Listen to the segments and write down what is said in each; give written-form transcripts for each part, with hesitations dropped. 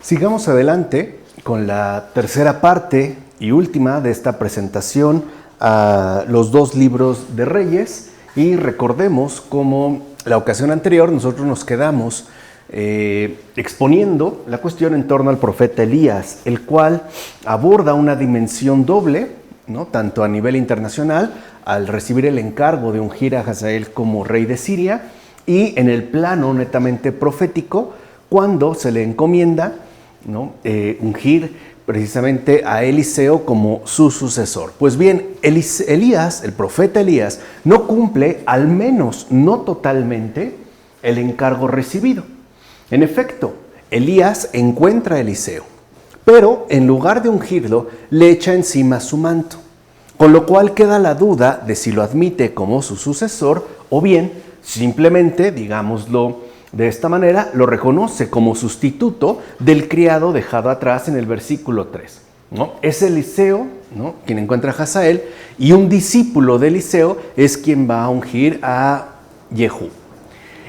Sigamos adelante con la tercera parte y última de esta presentación a los dos libros de Reyes, y recordemos cómo la ocasión anterior nosotros nos quedamos exponiendo la cuestión en torno al profeta Elías, el cual aborda una dimensión doble, ¿no? Tanto a nivel internacional, al recibir el encargo de ungir a Hazael como rey de Siria, y en el plano netamente profético, cuando se le encomienda, ¿no? Ungir precisamente a Eliseo como su sucesor. Pues bien, Elías, el profeta Elías, no cumple, al menos no totalmente, el encargo recibido. En efecto, Elías encuentra a Eliseo, pero en lugar de ungirlo, le echa encima su manto, con lo cual queda la duda de si lo admite como su sucesor o bien simplemente, digámoslo de esta manera, lo reconoce como sustituto del criado dejado atrás en el versículo 3. ¿No? Es Eliseo, ¿no?, quien encuentra a Hazael, y un discípulo de Eliseo es quien va a ungir a Jehú.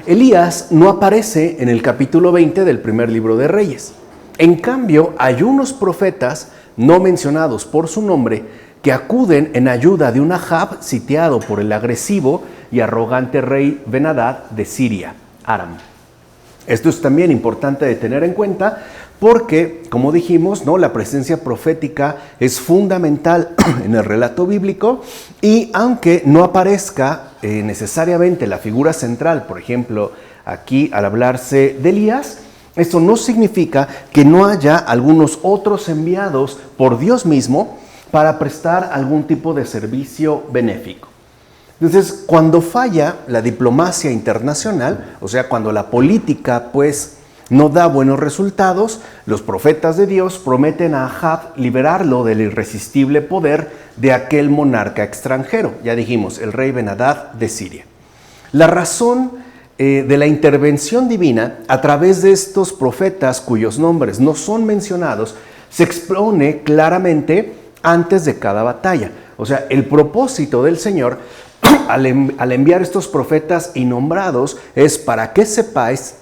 Elías no aparece en el capítulo 20 del primer libro de Reyes. En cambio, hay unos profetas no mencionados por su nombre que acuden en ayuda de un Ahab sitiado por el agresivo y arrogante rey Ben-Hadad de Siria, Aram. Esto es también importante de tener en cuenta porque, como dijimos, ¿no?, la presencia profética es fundamental en el relato bíblico, y aunque no aparezca necesariamente la figura central, por ejemplo, aquí al hablarse de Elías, esto no significa que no haya algunos otros enviados por Dios mismo para prestar algún tipo de servicio benéfico. Entonces, cuando falla la diplomacia internacional, o sea, cuando la política pues no da buenos resultados, los profetas de Dios prometen a Ahab liberarlo del irresistible poder de aquel monarca extranjero, ya dijimos, el rey Ben-Hadad de Siria. La razón de la intervención divina a través de estos profetas cuyos nombres no son mencionados se expone claramente antes de cada batalla. O sea, el propósito del Señor al enviar estos profetas innombrados es para que sepáis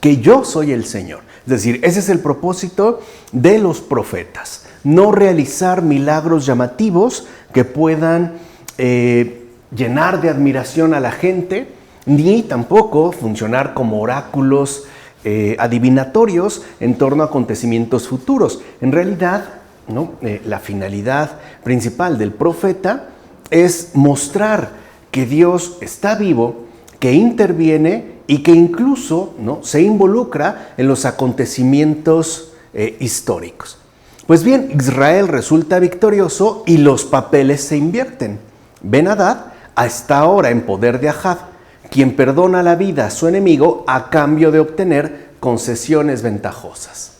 que yo soy el Señor. Es decir, ese es el propósito de los profetas, no realizar milagros llamativos que puedan llenar de admiración a la gente, ni tampoco funcionar como oráculos adivinatorios en torno a acontecimientos futuros. En realidad, ¿no?, la finalidad principal del profeta es mostrar que Dios está vivo, que interviene y que incluso, ¿no?, se involucra en los acontecimientos históricos. Pues bien, Israel resulta victorioso y los papeles se invierten. Ben-Hadad está ahora en poder de Ahab, quien perdona la vida a su enemigo a cambio de obtener concesiones ventajosas.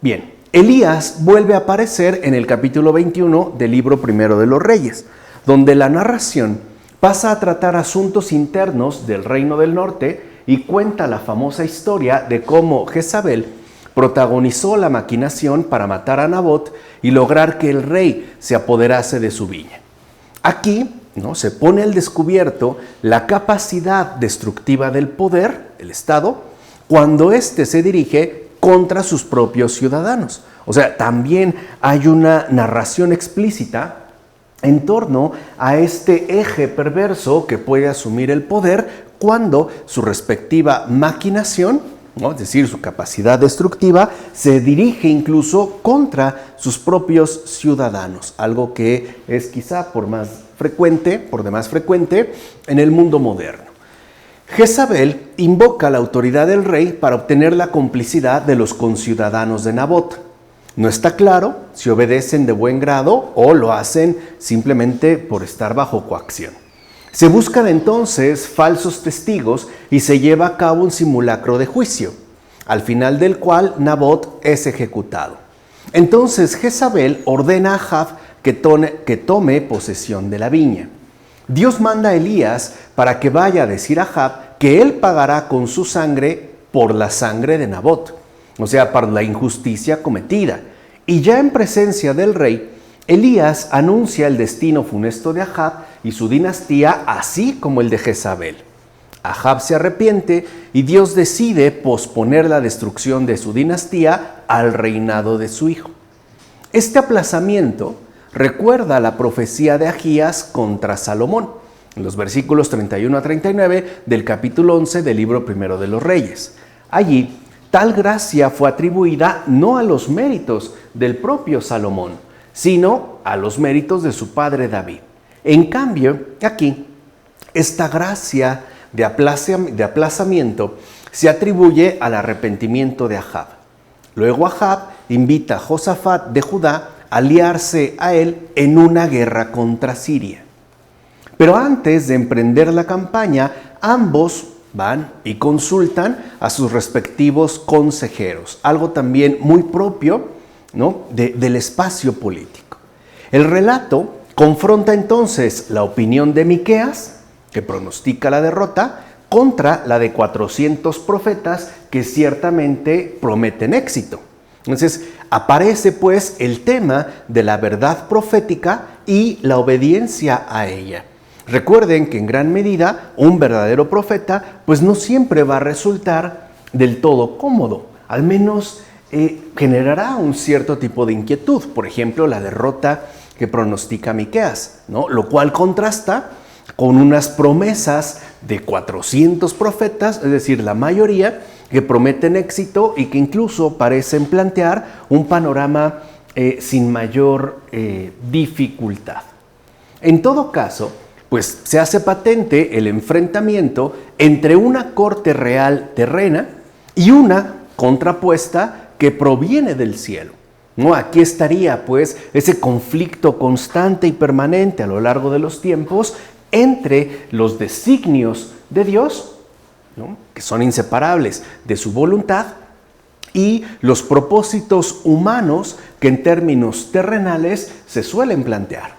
Bien, Elías vuelve a aparecer en el capítulo 21 del libro primero de los Reyes, donde la narración pasa a tratar asuntos internos del reino del norte y cuenta la famosa historia de cómo Jezabel protagonizó la maquinación para matar a Nabot y lograr que el rey se apoderase de su viña. Aquí, ¿no?, se pone al descubierto la capacidad destructiva del poder, el Estado, cuando éste se dirige contra sus propios ciudadanos. O sea, también hay una narración explícita en torno a este eje perverso que puede asumir el poder cuando su respectiva maquinación, ¿no?, es decir, su capacidad destructiva, se dirige incluso contra sus propios ciudadanos, algo que es quizá por demás frecuente en el mundo moderno. Jezabel invoca la autoridad del rey para obtener la complicidad de los conciudadanos de Nabot. No está claro si obedecen de buen grado o lo hacen simplemente por estar bajo coacción. Se buscan entonces falsos testigos y se lleva a cabo un simulacro de juicio, al final del cual Nabot es ejecutado. Entonces Jezabel ordena a Ahab que tome posesión de la viña. Dios manda a Elías para que vaya a decir a Ahab que él pagará con su sangre por la sangre de Nabot, o sea, por la injusticia cometida. Y ya en presencia del rey, Elías anuncia el destino funesto de Ahab y su dinastía, así como el de Jezabel. Ahab se arrepiente y Dios decide posponer la destrucción de su dinastía al reinado de su hijo. Este aplazamiento recuerda la profecía de Ahías contra Salomón, en los versículos 31 a 39 del capítulo 11 del libro primero de los Reyes. Allí, tal gracia fue atribuida no a los méritos del propio Salomón, sino a los méritos de su padre David. En cambio, aquí, esta gracia de aplazamiento se atribuye al arrepentimiento de Ahab. Luego Ahab invita a Josafat de Judá a aliarse a él en una guerra contra Siria. Pero antes de emprender la campaña, ambos van y consultan a sus respectivos consejeros, algo también muy propio, ¿no?, del espacio político. El relato confronta entonces la opinión de Miqueas, que pronostica la derrota, contra la de 400 profetas que ciertamente prometen éxito. Entonces aparece pues el tema de la verdad profética y la obediencia a ella. Recuerden que en gran medida un verdadero profeta pues no siempre va a resultar del todo cómodo, al menos generará un cierto tipo de inquietud, por ejemplo la derrota que pronostica Miqueas, ¿no?, lo cual contrasta con unas promesas de 400 profetas, es decir, la mayoría que prometen éxito y que incluso parecen plantear un panorama sin mayor dificultad. En todo caso, pues se hace patente el enfrentamiento entre una corte real terrena y una contrapuesta que proviene del cielo. No, aquí estaría pues ese conflicto constante y permanente a lo largo de los tiempos entre los designios de Dios, ¿no?, que son inseparables de su voluntad, y los propósitos humanos que en términos terrenales se suelen plantear.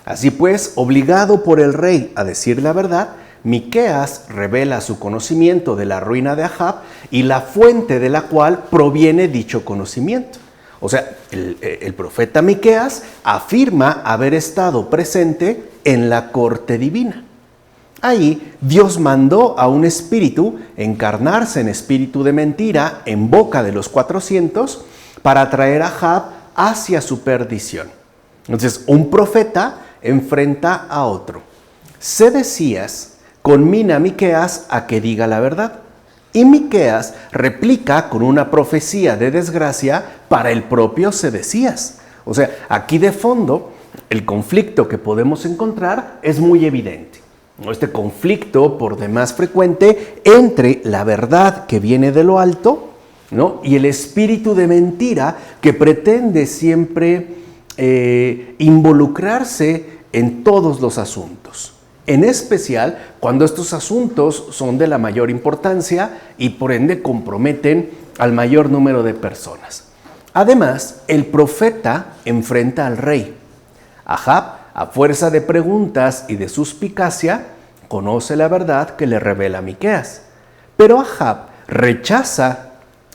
Así pues, obligado por el rey a decir la verdad, Miqueas revela su conocimiento de la ruina de Ahab y la fuente de la cual proviene dicho conocimiento. O sea, el profeta Miqueas afirma haber estado presente en la corte divina. Ahí Dios mandó a un espíritu encarnarse en espíritu de mentira en boca de los 400 para atraer a Ahab hacia su perdición. Entonces, un profeta enfrenta a otro. Sedecías conmina a Miqueas a que diga la verdad. Y Miqueas replica con una profecía de desgracia para el propio Sedecías. O sea, aquí de fondo, el conflicto que podemos encontrar es muy evidente. Este conflicto por demás frecuente entre la verdad que viene de lo alto, ¿no?, y el espíritu de mentira que pretende siempre involucrarse en todos los asuntos. En especial cuando estos asuntos son de la mayor importancia y por ende comprometen al mayor número de personas. Además, el profeta enfrenta al rey. Ahab, a fuerza de preguntas y de suspicacia, conoce la verdad que le revela Miqueas. Pero Ahab rechaza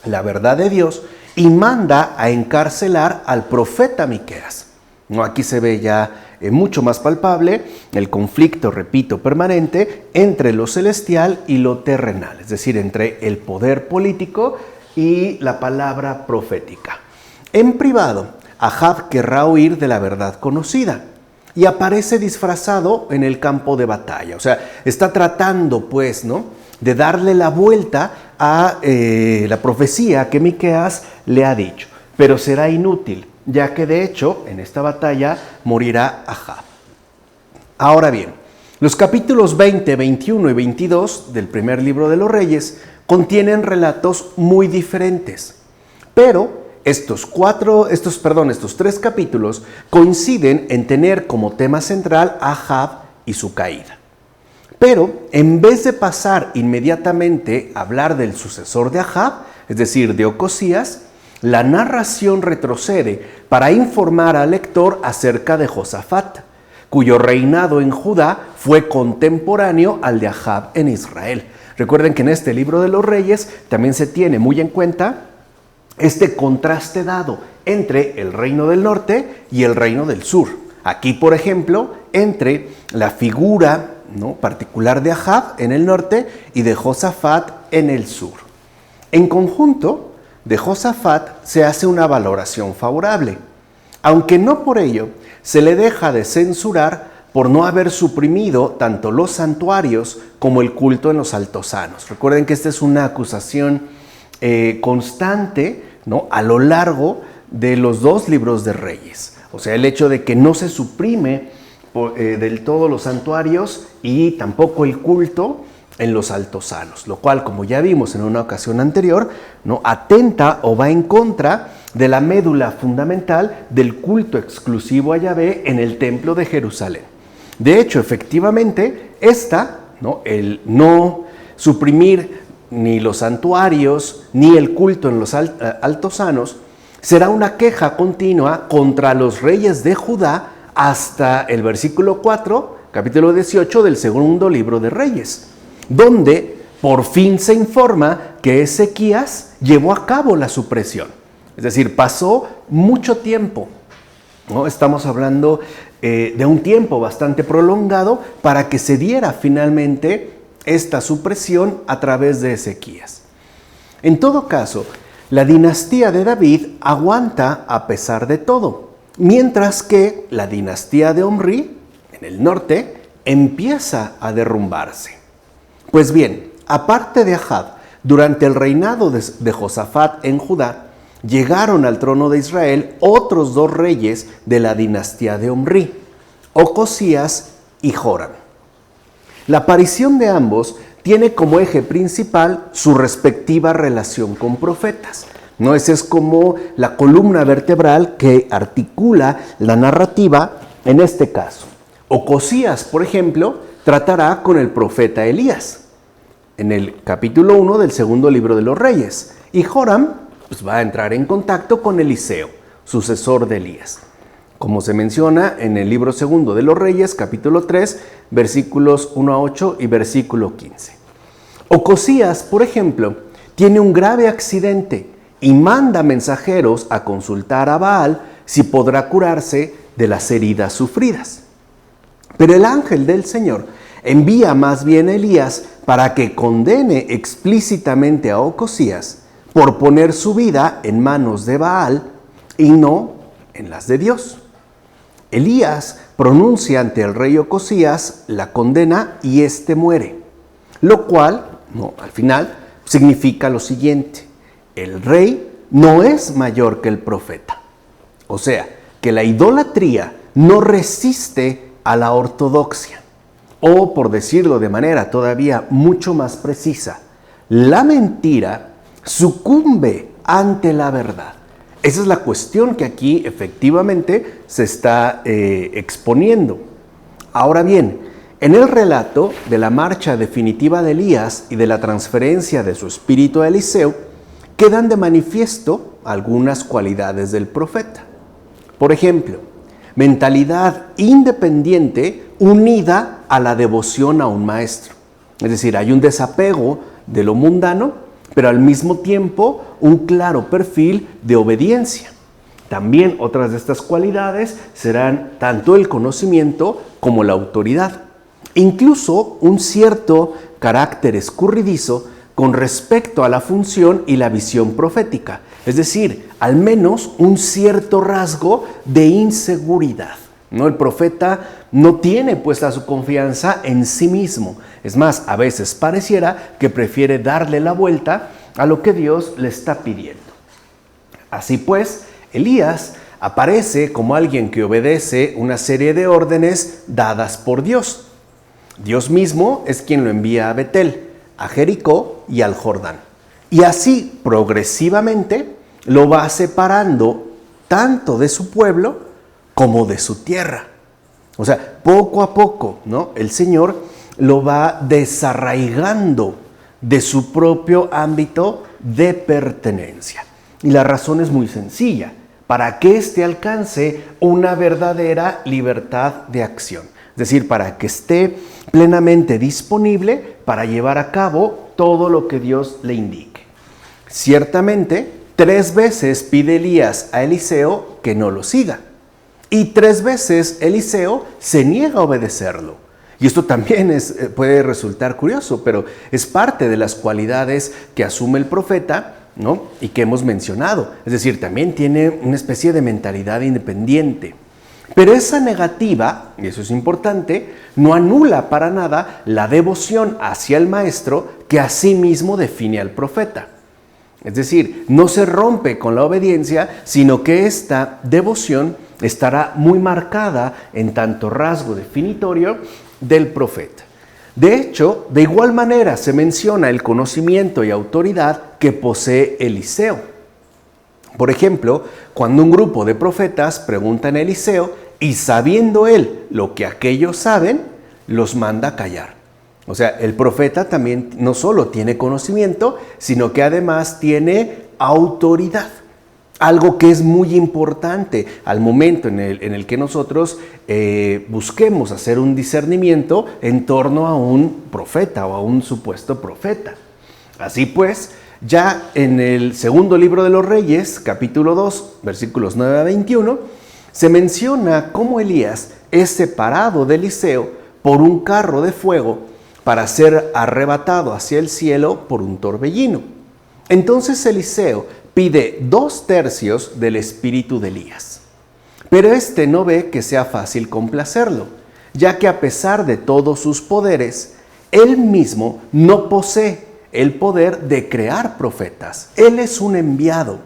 la verdad de Dios y manda a encarcelar al profeta Miqueas. No, aquí se ve ya mucho más palpable el conflicto, repito, permanente entre lo celestial y lo terrenal, es decir, entre el poder político y la palabra profética. En privado, Ahab querrá huir de la verdad conocida y aparece disfrazado en el campo de batalla. O sea, está tratando, pues, ¿no?, de darle la vuelta a la profecía que Miqueas le ha dicho, pero será inútil, ya que de hecho en esta batalla morirá Ahab. Ahora bien, los capítulos 20, 21 y 22 del primer libro de los Reyes contienen relatos muy diferentes, pero estos tres capítulos coinciden en tener como tema central a Ahab y su caída. Pero en vez de pasar inmediatamente a hablar del sucesor de Ahab, es decir, de Ocosías, la narración retrocede para informar al lector acerca de Josafat, cuyo reinado en Judá fue contemporáneo al de Ahab en Israel. Recuerden que en este libro de los Reyes también se tiene muy en cuenta este contraste dado entre el reino del norte y el reino del sur. Aquí, por ejemplo, entre la figura ¿no?, particular de Ahab en el norte y de Josafat en el sur. En conjunto, de Josafat se hace una valoración favorable, aunque no por ello se le deja de censurar por no haber suprimido tanto los santuarios como el culto en los altosanos. Recuerden que esta es una acusación constante, ¿no?, a lo largo de los dos libros de Reyes. O sea, el hecho de que no se suprime del todo los santuarios y tampoco el culto en los altosanos, lo cual, como ya vimos en una ocasión anterior, ¿no?, atenta o va en contra de la médula fundamental del culto exclusivo a Yahvé en el templo de Jerusalén. De hecho, efectivamente, el no suprimir ni los santuarios ni el culto en los altosanos será una queja continua contra los reyes de Judá hasta el versículo 4, capítulo 18 del segundo libro de Reyes, donde por fin se informa que Ezequías llevó a cabo la supresión. Es decir, pasó mucho tiempo, ¿no? Estamos hablando de un tiempo bastante prolongado para que se diera finalmente esta supresión a través de Ezequías. En todo caso, la dinastía de David aguanta a pesar de todo, mientras que la dinastía de Omri, en el norte, empieza a derrumbarse. Pues bien, aparte de Ahab, durante el reinado de Josafat en Judá, llegaron al trono de Israel otros dos reyes de la dinastía de Omri, Ocosías y Joram. La aparición de ambos tiene como eje principal su respectiva relación con profetas, ¿no? Esa es como la columna vertebral que articula la narrativa en este caso. Ocosías, por ejemplo, tratará con el profeta Elías en el capítulo 1 del segundo libro de los Reyes, y Joram va a entrar en contacto con Eliseo, sucesor de Elías, como se menciona en el libro segundo de los Reyes, capítulo 3, versículos 1 a 8 y versículo 15. Ocosías, por ejemplo, tiene un grave accidente y manda mensajeros a consultar a Baal si podrá curarse de las heridas sufridas. Pero el ángel del Señor envía más bien a Elías para que condene explícitamente a Ocosías por poner su vida en manos de Baal y no en las de Dios. Elías pronuncia ante el rey Ocosías la condena y éste muere, lo cual, al final, significa lo siguiente: el rey no es mayor que el profeta. O sea, que la idolatría no resiste a la ortodoxia, o por decirlo de manera todavía mucho más precisa, la mentira sucumbe ante la verdad. Esa es la cuestión que aquí efectivamente se está exponiendo. Ahora bien, en el relato de la marcha definitiva de Elías y de la transferencia de su espíritu a Eliseo, quedan de manifiesto algunas cualidades del profeta. Por ejemplo, mentalidad independiente unida a la devoción a un maestro. Es decir, hay un desapego de lo mundano, pero al mismo tiempo un claro perfil de obediencia. También otras de estas cualidades serán tanto el conocimiento como la autoridad. Incluso un cierto carácter escurridizo con respecto a la función y la visión profética. Es decir, al menos un cierto rasgo de inseguridad, ¿no? El profeta no tiene puesta su confianza en sí mismo. Es más, a veces pareciera que prefiere darle la vuelta a lo que Dios le está pidiendo. Así pues, Elías aparece como alguien que obedece una serie de órdenes dadas por Dios. Dios mismo es quien lo envía a Betel, a Jericó y al Jordán. Y así, progresivamente, lo va separando tanto de su pueblo como de su tierra. O sea, poco a poco, ¿no?, el Señor lo va desarraigando de su propio ámbito de pertenencia. Y la razón es muy sencilla: para que éste alcance una verdadera libertad de acción. Es decir, para que esté plenamente disponible para llevar a cabo todo lo que Dios le indique. Ciertamente, 3 veces pide Elías a Eliseo que no lo siga. Y 3 veces Eliseo se niega a obedecerlo. Y esto también puede resultar curioso, pero es parte de las cualidades que asume el profeta, ¿no? Y que hemos mencionado. Es decir, también tiene una especie de mentalidad independiente. Pero esa negativa, y eso es importante, no anula para nada la devoción hacia el maestro que asimismo define al profeta. Es decir, no se rompe con la obediencia, sino que esta devoción estará muy marcada en tanto rasgo definitorio del profeta. De hecho, de igual manera se menciona el conocimiento y autoridad que posee Eliseo. Por ejemplo, cuando un grupo de profetas preguntan a Eliseo y sabiendo él lo que aquellos saben, los manda a callar. O sea, el profeta también no solo tiene conocimiento, sino que además tiene autoridad. Algo que es muy importante al momento en el que nosotros busquemos hacer un discernimiento en torno a un profeta o a un supuesto profeta. Así pues, ya en el segundo libro de los Reyes, capítulo 2, versículos 9 a 21, se menciona cómo Elías es separado de Eliseo por un carro de fuego para ser arrebatado hacia el cielo por un torbellino. Entonces Eliseo pide 2/3 del espíritu de Elías. Pero éste no ve que sea fácil complacerlo, ya que a pesar de todos sus poderes, él mismo no posee el poder de crear profetas. Él es un enviado,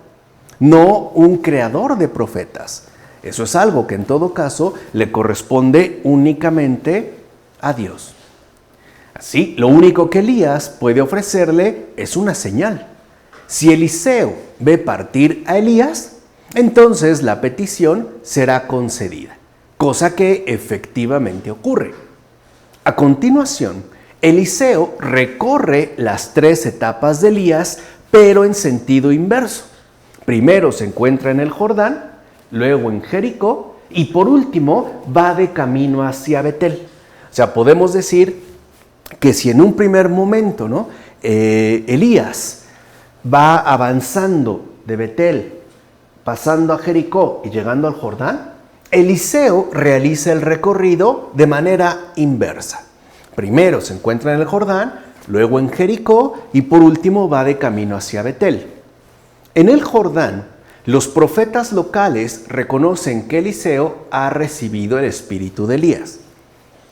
no un creador de profetas. Eso es algo que en todo caso le corresponde únicamente a Dios. Así, lo único que Elías puede ofrecerle es una señal. Si Eliseo ve partir a Elías, entonces la petición será concedida, cosa que efectivamente ocurre. A continuación, Eliseo recorre las 3 etapas de Elías, pero en sentido inverso. Primero se encuentra en el Jordán, luego en Jericó y por último va de camino hacia Betel. O sea, podemos decir que si en un primer momento, ¿no? Elías va avanzando de Betel, pasando a Jericó y llegando al Jordán, Eliseo realiza el recorrido de manera inversa. Primero se encuentra en el Jordán, luego en Jericó y por último va de camino hacia Betel. En el Jordán, los profetas locales reconocen que Eliseo ha recibido el espíritu de Elías.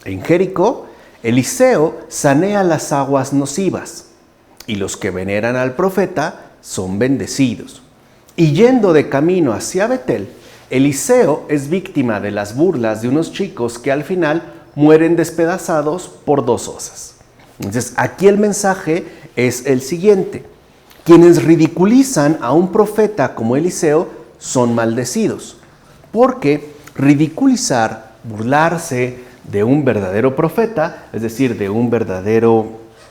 En Jericó, Eliseo sanea las aguas nocivas y los que veneran al profeta son bendecidos. Y yendo de camino hacia Betel, Eliseo es víctima de las burlas de unos chicos que al final mueren despedazados por 2 osas. Entonces, aquí el mensaje es el siguiente. Quienes ridiculizan a un profeta como Eliseo son maldecidos, porque ridiculizar, burlarse de un verdadero profeta, es decir, de un verdadero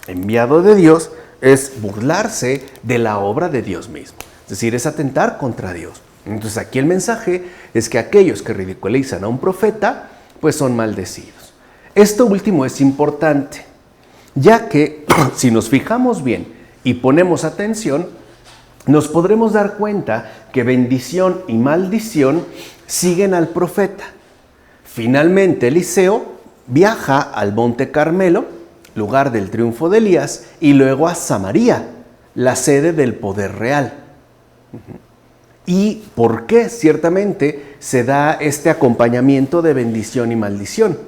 enviado de Dios, es burlarse de la obra de Dios mismo. Es decir, es atentar contra Dios. Entonces aquí el mensaje es que aquellos que ridiculizan a un profeta, pues son maldecidos. Esto último es importante, ya que si nos fijamos bien y ponemos atención, nos podremos dar cuenta que bendición y maldición siguen al profeta. Finalmente Eliseo viaja al Monte Carmelo, lugar del triunfo de Elías, y luego a Samaria, la sede del poder real. ¿Y por qué ciertamente se da este acompañamiento de bendición y maldición?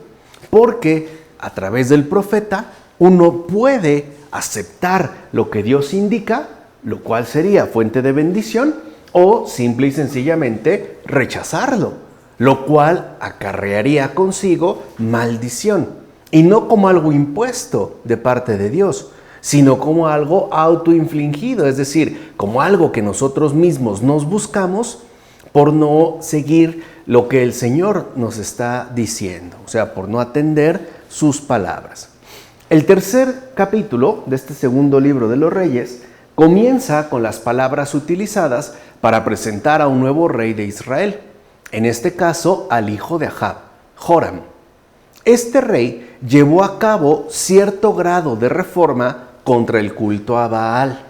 Porque a través del profeta uno puede aceptar lo que Dios indica, lo cual sería fuente de bendición, o simple y sencillamente rechazarlo, lo cual acarrearía consigo maldición. Y no como algo impuesto de parte de Dios, sino como algo autoinfligido, es decir, como algo que nosotros mismos nos buscamos por no seguir lo que el Señor nos está diciendo, o sea, por no atender sus palabras. El tercer capítulo de este segundo libro de los Reyes comienza con las palabras utilizadas para presentar a un nuevo rey de Israel, en este caso al hijo de Ahab, Joram. Este rey llevó a cabo cierto grado de reforma contra el culto a Baal.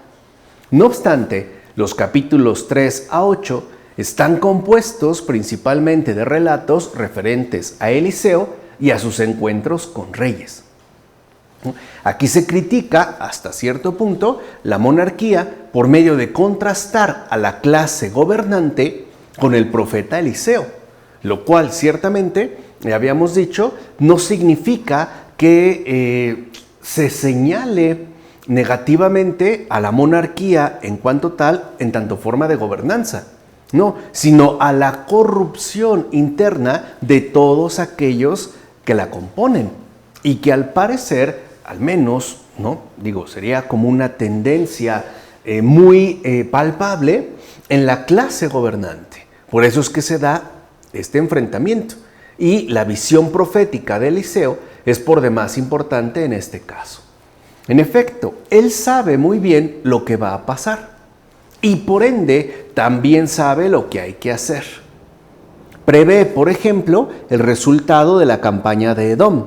No obstante, los capítulos 3 a 8 están compuestos principalmente de relatos referentes a Eliseo y a sus encuentros con reyes. Aquí se critica, hasta cierto punto, la monarquía por medio de contrastar a la clase gobernante con el profeta Eliseo, lo cual ciertamente, ya habíamos dicho, no significa que se señale negativamente a la monarquía en cuanto tal, en tanto forma de gobernanza. No, sino a la corrupción interna de todos aquellos que la componen y que al parecer, al menos, ¿no? Sería como una tendencia muy palpable en la clase gobernante. Por eso es que se da este enfrentamiento. Y la visión profética de Eliseo es por demás importante en este caso. En efecto, él sabe muy bien lo que va a pasar y por ende también sabe lo que hay que hacer. Prevé, por ejemplo, el resultado de la campaña de Edom.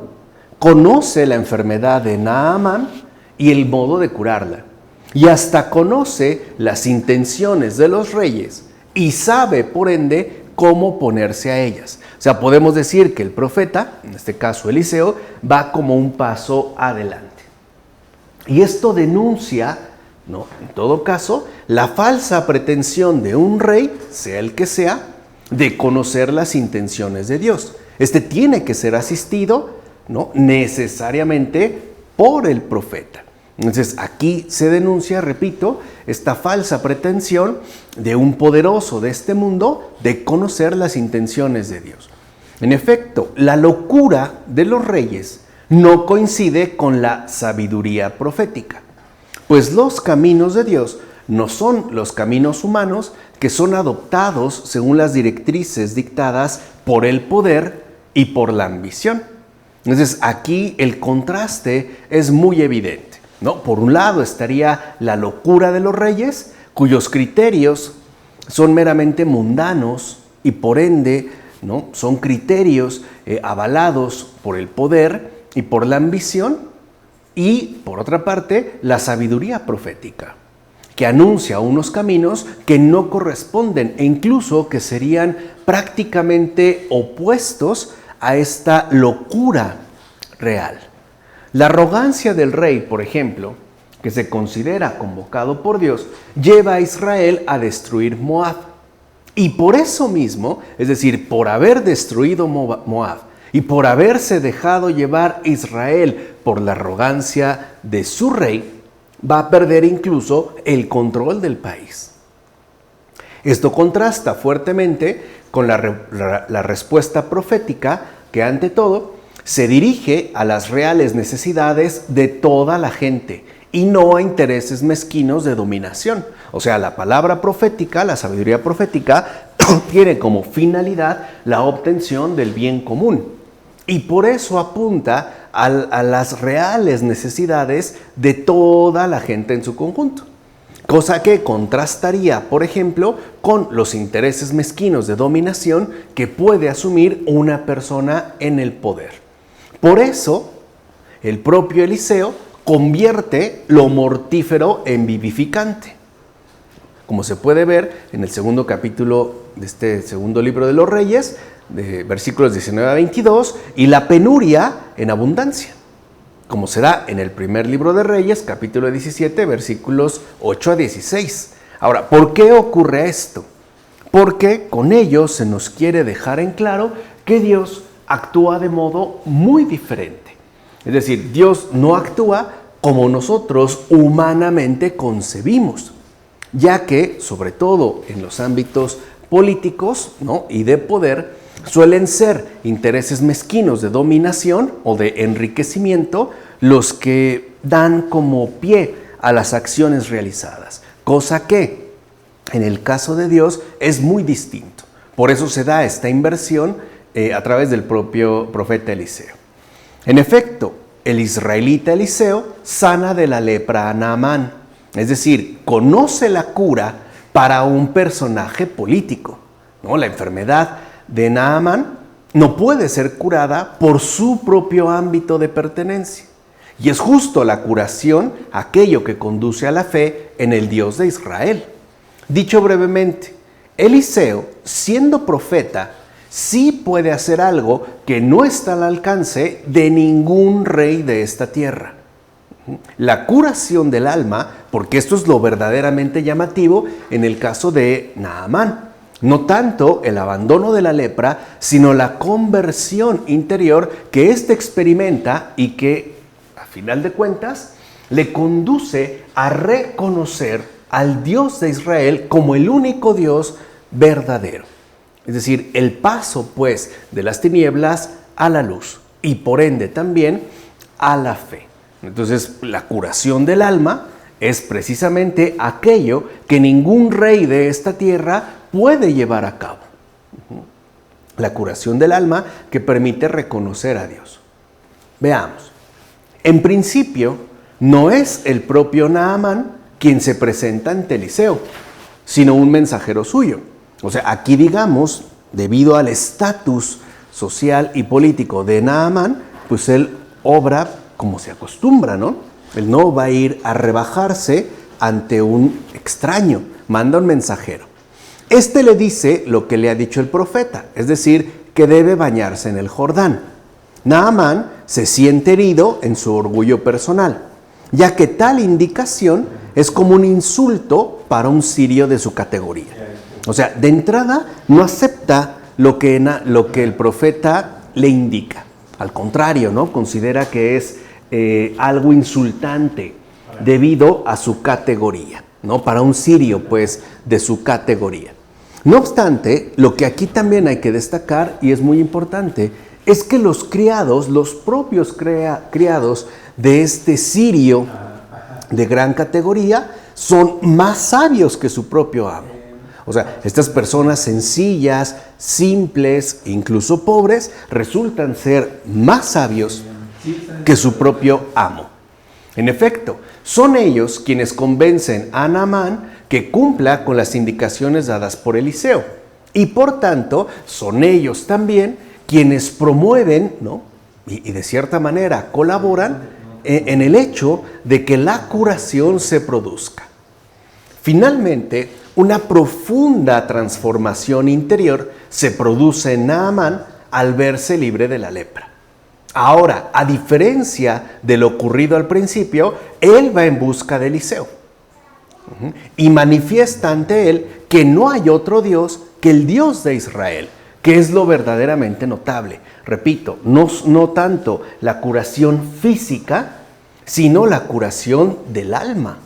Conoce la enfermedad de Naamán y el modo de curarla. Y hasta conoce las intenciones de los reyes y sabe, por ende, cómo ponerse a ellas. O sea, podemos decir que el profeta, en este caso Eliseo, va como un paso adelante. Y esto denuncia, ¿no?, en todo caso, la falsa pretensión de un rey, sea el que sea, de conocer las intenciones de Dios. Este tiene que ser asistido, ¿no?, necesariamente por el profeta. Entonces, aquí se denuncia, repito, esta falsa pretensión de un poderoso de este mundo de conocer las intenciones de Dios. En efecto, la locura de los reyes no coincide con la sabiduría profética, pues los caminos de Dios no son los caminos humanos que son adoptados según las directrices dictadas por el poder y por la ambición. Entonces, aquí el contraste es muy evidente, ¿no? Por un lado estaría la locura de los reyes, cuyos criterios son meramente mundanos y por ende, ¿no?, son criterios avalados por el poder y por la ambición, y por otra parte la sabiduría profética, que anuncia unos caminos que no corresponden e incluso que serían prácticamente opuestos a esta locura real. La arrogancia del rey, por ejemplo, que se considera convocado por Dios, lleva a Israel a destruir Moab. Y por eso mismo, es decir, por haber destruido Moab y por haberse dejado llevar Israel por la arrogancia de su rey, va a perder incluso el control del país. Esto contrasta fuertemente con la respuesta profética que, ante todo, se dirige a las reales necesidades de toda la gente y no a intereses mezquinos de dominación. O sea, la palabra profética, la sabiduría profética, tiene como finalidad la obtención del bien común. Y por eso apunta a las reales necesidades de toda la gente en su conjunto. Cosa que contrastaría, por ejemplo, con los intereses mezquinos de dominación que puede asumir una persona en el poder. Por eso, el propio Eliseo convierte lo mortífero en vivificante. Como se puede ver en el segundo capítulo de este segundo libro de los Reyes, de versículos 19 a 22, y la penuria en abundancia, como se da en el primer libro de Reyes, capítulo 17, versículos 8 a 16. Ahora, ¿por qué ocurre esto? Porque con ello se nos quiere dejar en claro que Dios actúa de modo muy diferente. Es decir, Dios no actúa como nosotros humanamente concebimos, ya que, sobre todo en los ámbitos políticos, ¿no?, y de poder, suelen ser intereses mezquinos de dominación o de enriquecimiento los que dan como pie a las acciones realizadas, cosa que en el caso de Dios es muy distinto. Por eso se da esta inversión a través del propio profeta Eliseo. En efecto, el israelita Eliseo sana de la lepra a Naamán, es decir, conoce la cura para un personaje político, ¿no? La enfermedad de Naamán no puede ser curada por su propio ámbito de pertenencia. Y es justo la curación aquello que conduce a la fe en el Dios de Israel. Dicho brevemente, Eliseo, siendo profeta, sí puede hacer algo que no está al alcance de ningún rey de esta tierra. La curación del alma, porque esto es lo verdaderamente llamativo en el caso de Naamán. No tanto el abandono de la lepra, sino la conversión interior que éste experimenta y que, a final de cuentas, le conduce a reconocer al Dios de Israel como el único Dios verdadero. Es decir, el paso, pues, de las tinieblas a la luz y, por ende, también a la fe. Entonces, la curación del alma es precisamente aquello que ningún rey de esta tierra puede llevar a cabo. La curación del alma que permite reconocer a Dios. Veamos. En principio, no es el propio Naamán quien se presenta ante Eliseo, sino un mensajero suyo. O sea, aquí digamos, debido al estatus social y político de Naamán, pues él obra como se acostumbra, ¿no? Él no va a ir a rebajarse ante un extraño, manda un mensajero. Este le dice lo que le ha dicho el profeta, es decir, que debe bañarse en el Jordán. Naamán se siente herido en su orgullo personal, ya que tal indicación es como un insulto para un sirio de su categoría. O sea, de entrada no acepta lo que el profeta le indica. Al contrario, ¿no? Considera que es algo insultante debido a su categoría, ¿no? Para un sirio, pues, de su categoría. No obstante, lo que aquí también hay que destacar, y es muy importante, es que los criados, los propios criados de este sirio de gran categoría, son más sabios que su propio amo. O sea, estas personas sencillas, simples, incluso pobres, resultan ser más sabios que su propio amo. En efecto, son ellos quienes convencen a Naamán que cumpla con las indicaciones dadas por Eliseo. Y por tanto, son ellos también quienes promueven, ¿no? y de cierta manera colaboran en el hecho de que la curación se produzca. Finalmente, una profunda transformación interior se produce en Naamán al verse libre de la lepra. Ahora, a diferencia de lo ocurrido al principio, él va en busca de Eliseo y manifiesta ante él que no hay otro Dios que el Dios de Israel, que es lo verdaderamente notable. Repito, no tanto la curación física, sino la curación del alma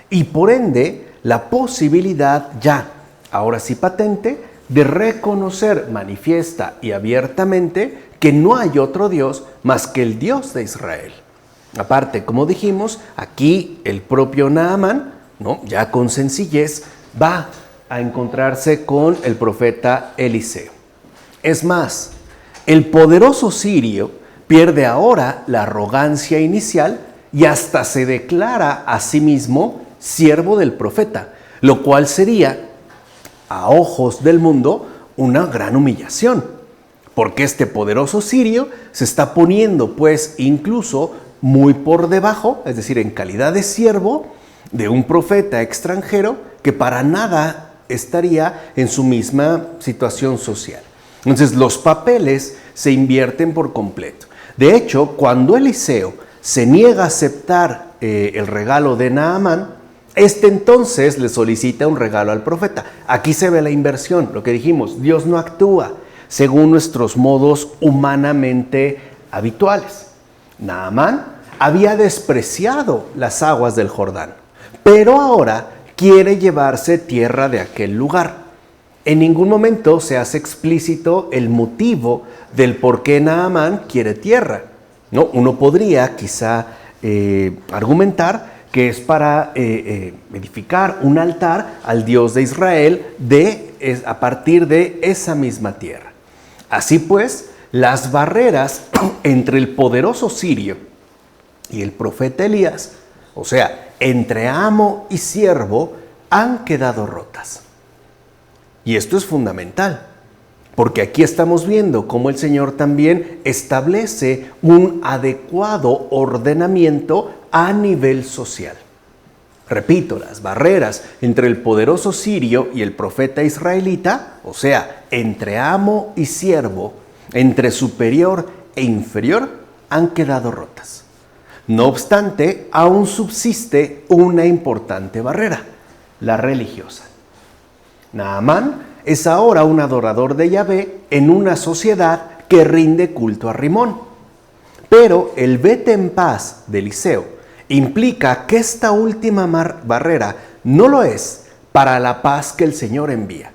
y por ende la posibilidad ya, ahora sí patente, de reconocer manifiesta y abiertamente que no hay otro Dios más que el Dios de Israel. Aparte, como dijimos, aquí el propio Naamán, ¿no? Ya con sencillez, va a encontrarse con el profeta Eliseo. Es más, el poderoso sirio pierde ahora la arrogancia inicial y hasta se declara a sí mismo siervo del profeta, lo cual sería, a ojos del mundo, una gran humillación, porque este poderoso sirio se está poniendo, pues, incluso muy por debajo, es decir, en calidad de siervo de un profeta extranjero que para nada estaría en su misma situación social. Entonces, los papeles se invierten por completo. De hecho, cuando Eliseo se niega a aceptar el regalo de Naamán, este entonces le solicita un regalo al profeta. Aquí se ve la inversión, lo que dijimos, Dios no actúa según nuestros modos humanamente habituales. Naamán había despreciado las aguas del Jordán, pero ahora quiere llevarse tierra de aquel lugar. En ningún momento se hace explícito el motivo del por qué Naamán quiere tierra, ¿no? Uno podría quizá argumentar que es para edificar un altar al Dios de Israel a partir de esa misma tierra. Así pues, las barreras entre el poderoso sirio y el profeta Elías, o sea, entre amo y siervo, han quedado rotas. Y esto es fundamental, porque aquí estamos viendo cómo el Señor también establece un adecuado ordenamiento a nivel social. Repito, las barreras entre el poderoso sirio y el profeta israelita, o sea, entre amo y siervo, entre superior e inferior, han quedado rotas. No obstante, aún subsiste una importante barrera, la religiosa. Naamán es ahora un adorador de Yahvé en una sociedad que rinde culto a Rimón. Pero el vete en paz de Eliseo implica que esta última barrera no lo es para la paz que el Señor envía.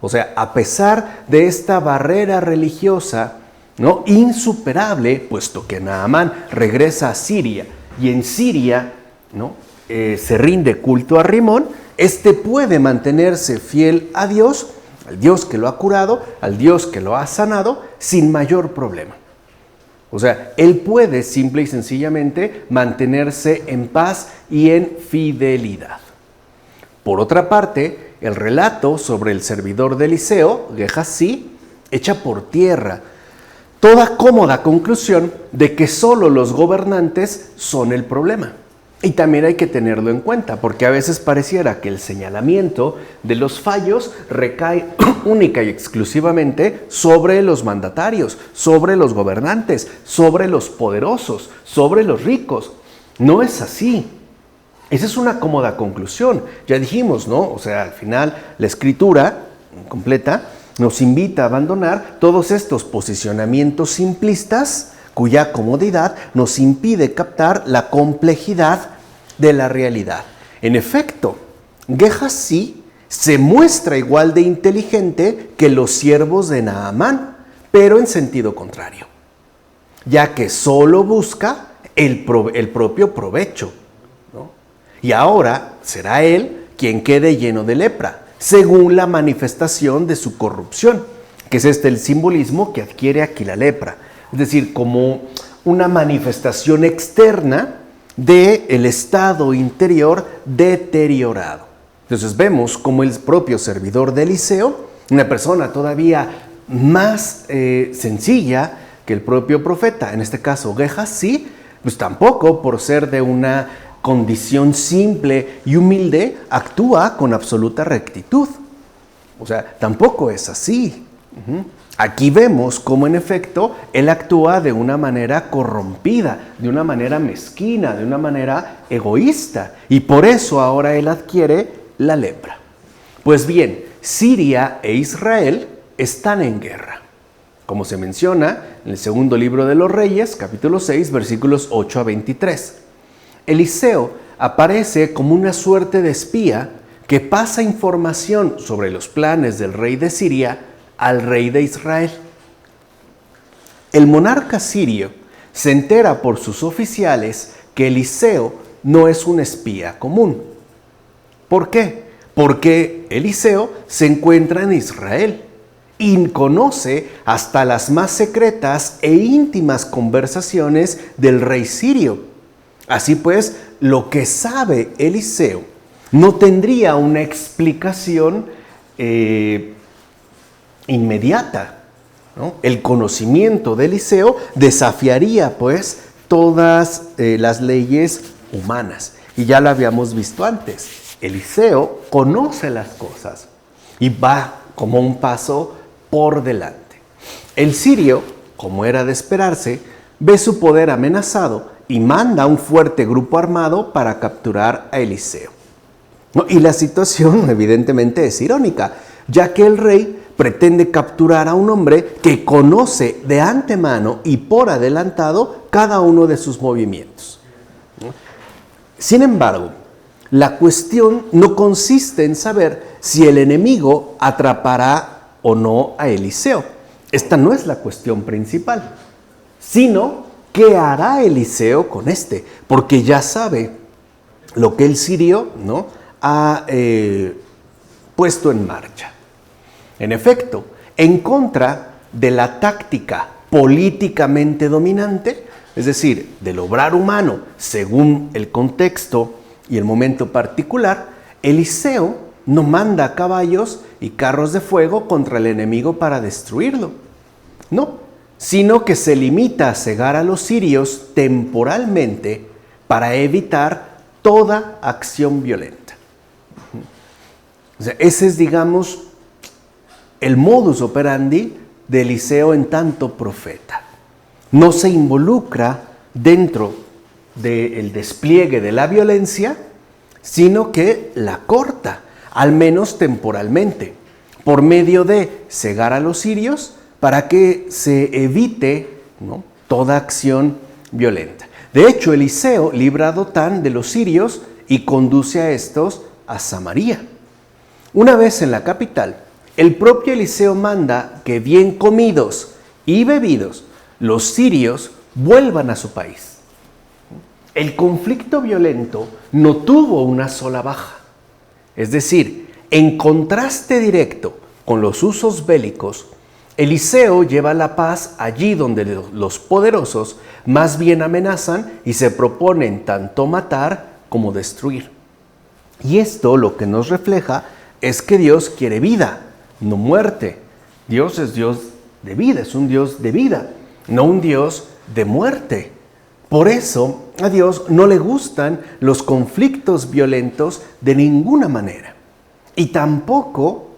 O sea, a pesar de esta barrera religiosa, ¿no?, insuperable, puesto que Naamán regresa a Siria y en Siria, ¿no?, se rinde culto a Rimón, este puede mantenerse fiel a Dios, al Dios que lo ha curado, al Dios que lo ha sanado, sin mayor problema. O sea, él puede simple y sencillamente mantenerse en paz y en fidelidad. Por otra parte, el relato sobre el servidor de Eliseo, Gehazi, echa por tierra toda cómoda conclusión de que solo los gobernantes son el problema. Y también hay que tenerlo en cuenta, porque a veces pareciera que el señalamiento de los fallos recae única y exclusivamente sobre los mandatarios, sobre los gobernantes, sobre los poderosos, sobre los ricos. No es así. Esa es una cómoda conclusión. Ya dijimos, ¿no? O sea, al final la escritura completa nos invita a abandonar todos estos posicionamientos simplistas cuya comodidad nos impide captar la complejidad de la realidad. En efecto, Gehazi se muestra igual de inteligente que los siervos de Naamán, pero en sentido contrario, ya que solo busca el propio provecho, ¿no? Y ahora será él quien quede lleno de lepra, según la manifestación de su corrupción, que es el simbolismo que adquiere aquí la lepra. Es decir, como una manifestación externa del estado interior deteriorado. Entonces vemos como el propio servidor de Eliseo, una persona todavía más sencilla que el propio profeta, en este caso Gehazi, pues tampoco por ser de una condición simple y humilde, actúa con absoluta rectitud. O sea, tampoco es así. Aquí vemos cómo en efecto él actúa de una manera corrompida, de una manera mezquina, de una manera egoísta. Y por eso ahora él adquiere la lepra. Pues bien, Siria e Israel están en guerra. Como se menciona en el segundo libro de los Reyes, capítulo 6, versículos 8 a 23. Eliseo aparece como una suerte de espía que pasa información sobre los planes del rey de Siria al rey de Israel. El monarca sirio se entera por sus oficiales que Eliseo no es un espía común. ¿Por qué? Porque Eliseo se encuentra en Israel y conoce hasta las más secretas e íntimas conversaciones del rey sirio. Así pues, lo que sabe Eliseo no tendría una explicación inmediata, ¿no? El conocimiento de Eliseo desafiaría pues todas las leyes humanas. Y ya lo habíamos visto antes. Eliseo conoce las cosas y va como un paso por delante. El sirio, como era de esperarse, ve su poder amenazado y manda un fuerte grupo armado para capturar a Eliseo. Y la situación evidentemente es irónica, ya que el rey pretende capturar a un hombre que conoce de antemano y por adelantado cada uno de sus movimientos. Sin embargo, la cuestión no consiste en saber si el enemigo atrapará o no a Eliseo. Esta no es la cuestión principal, sino qué hará Eliseo con este, porque ya sabe lo que el sirio, ¿no?, ha puesto en marcha. En efecto, en contra de la táctica políticamente dominante, es decir, del obrar humano según el contexto y el momento particular, Eliseo no manda caballos y carros de fuego contra el enemigo para destruirlo. No, sino que se limita a cegar a los sirios temporalmente para evitar toda acción violenta. O sea, ese es, digamos, el modus operandi de Eliseo en tanto profeta. No se involucra dentro del despliegue de la violencia, sino que la corta, al menos temporalmente, por medio de cegar a los sirios para que se evite, ¿no?, toda acción violenta. De hecho, Eliseo libra a Dotán de los sirios y conduce a estos a Samaria. Una vez en la capital, el propio Eliseo manda que, bien comidos y bebidos, los sirios vuelvan a su país. El conflicto violento no tuvo una sola baja. Es decir, en contraste directo con los usos bélicos, Eliseo lleva la paz allí donde los poderosos más bien amenazan y se proponen tanto matar como destruir. Y esto lo que nos refleja es que Dios quiere vida, no muerte. Dios es Dios de vida, es un Dios de vida, no un Dios de muerte. Por eso a Dios no le gustan los conflictos violentos de ninguna manera. Y tampoco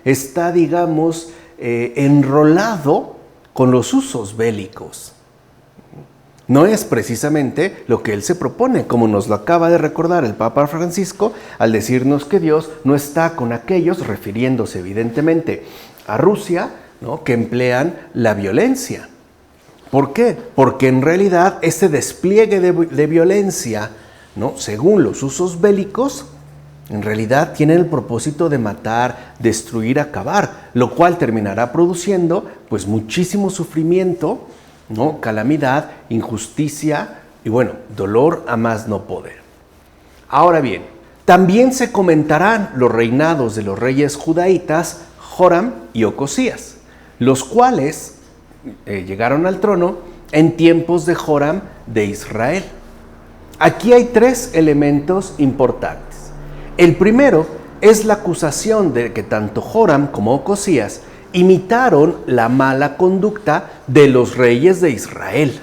está, digamos, enrolado con los usos bélicos. No es precisamente lo que Él se propone, como nos lo acaba de recordar el Papa Francisco al decirnos que Dios no está con aquellos, refiriéndose evidentemente a Rusia, ¿no?, que emplean la violencia. ¿Por qué? Porque en realidad ese despliegue de violencia, ¿no?, según los usos bélicos, en realidad tiene el propósito de matar, destruir, acabar, lo cual terminará produciendo pues muchísimo sufrimiento, ¿no?, calamidad, injusticia y bueno, dolor a más no poder. Ahora bien, también se comentarán los reinados de los reyes judaítas Joram y Ocosías, los cuales llegaron al trono en tiempos de Joram de Israel. Aquí hay tres elementos importantes. El primero es la acusación de que tanto Joram como Ocosías imitaron la mala conducta de los reyes de Israel.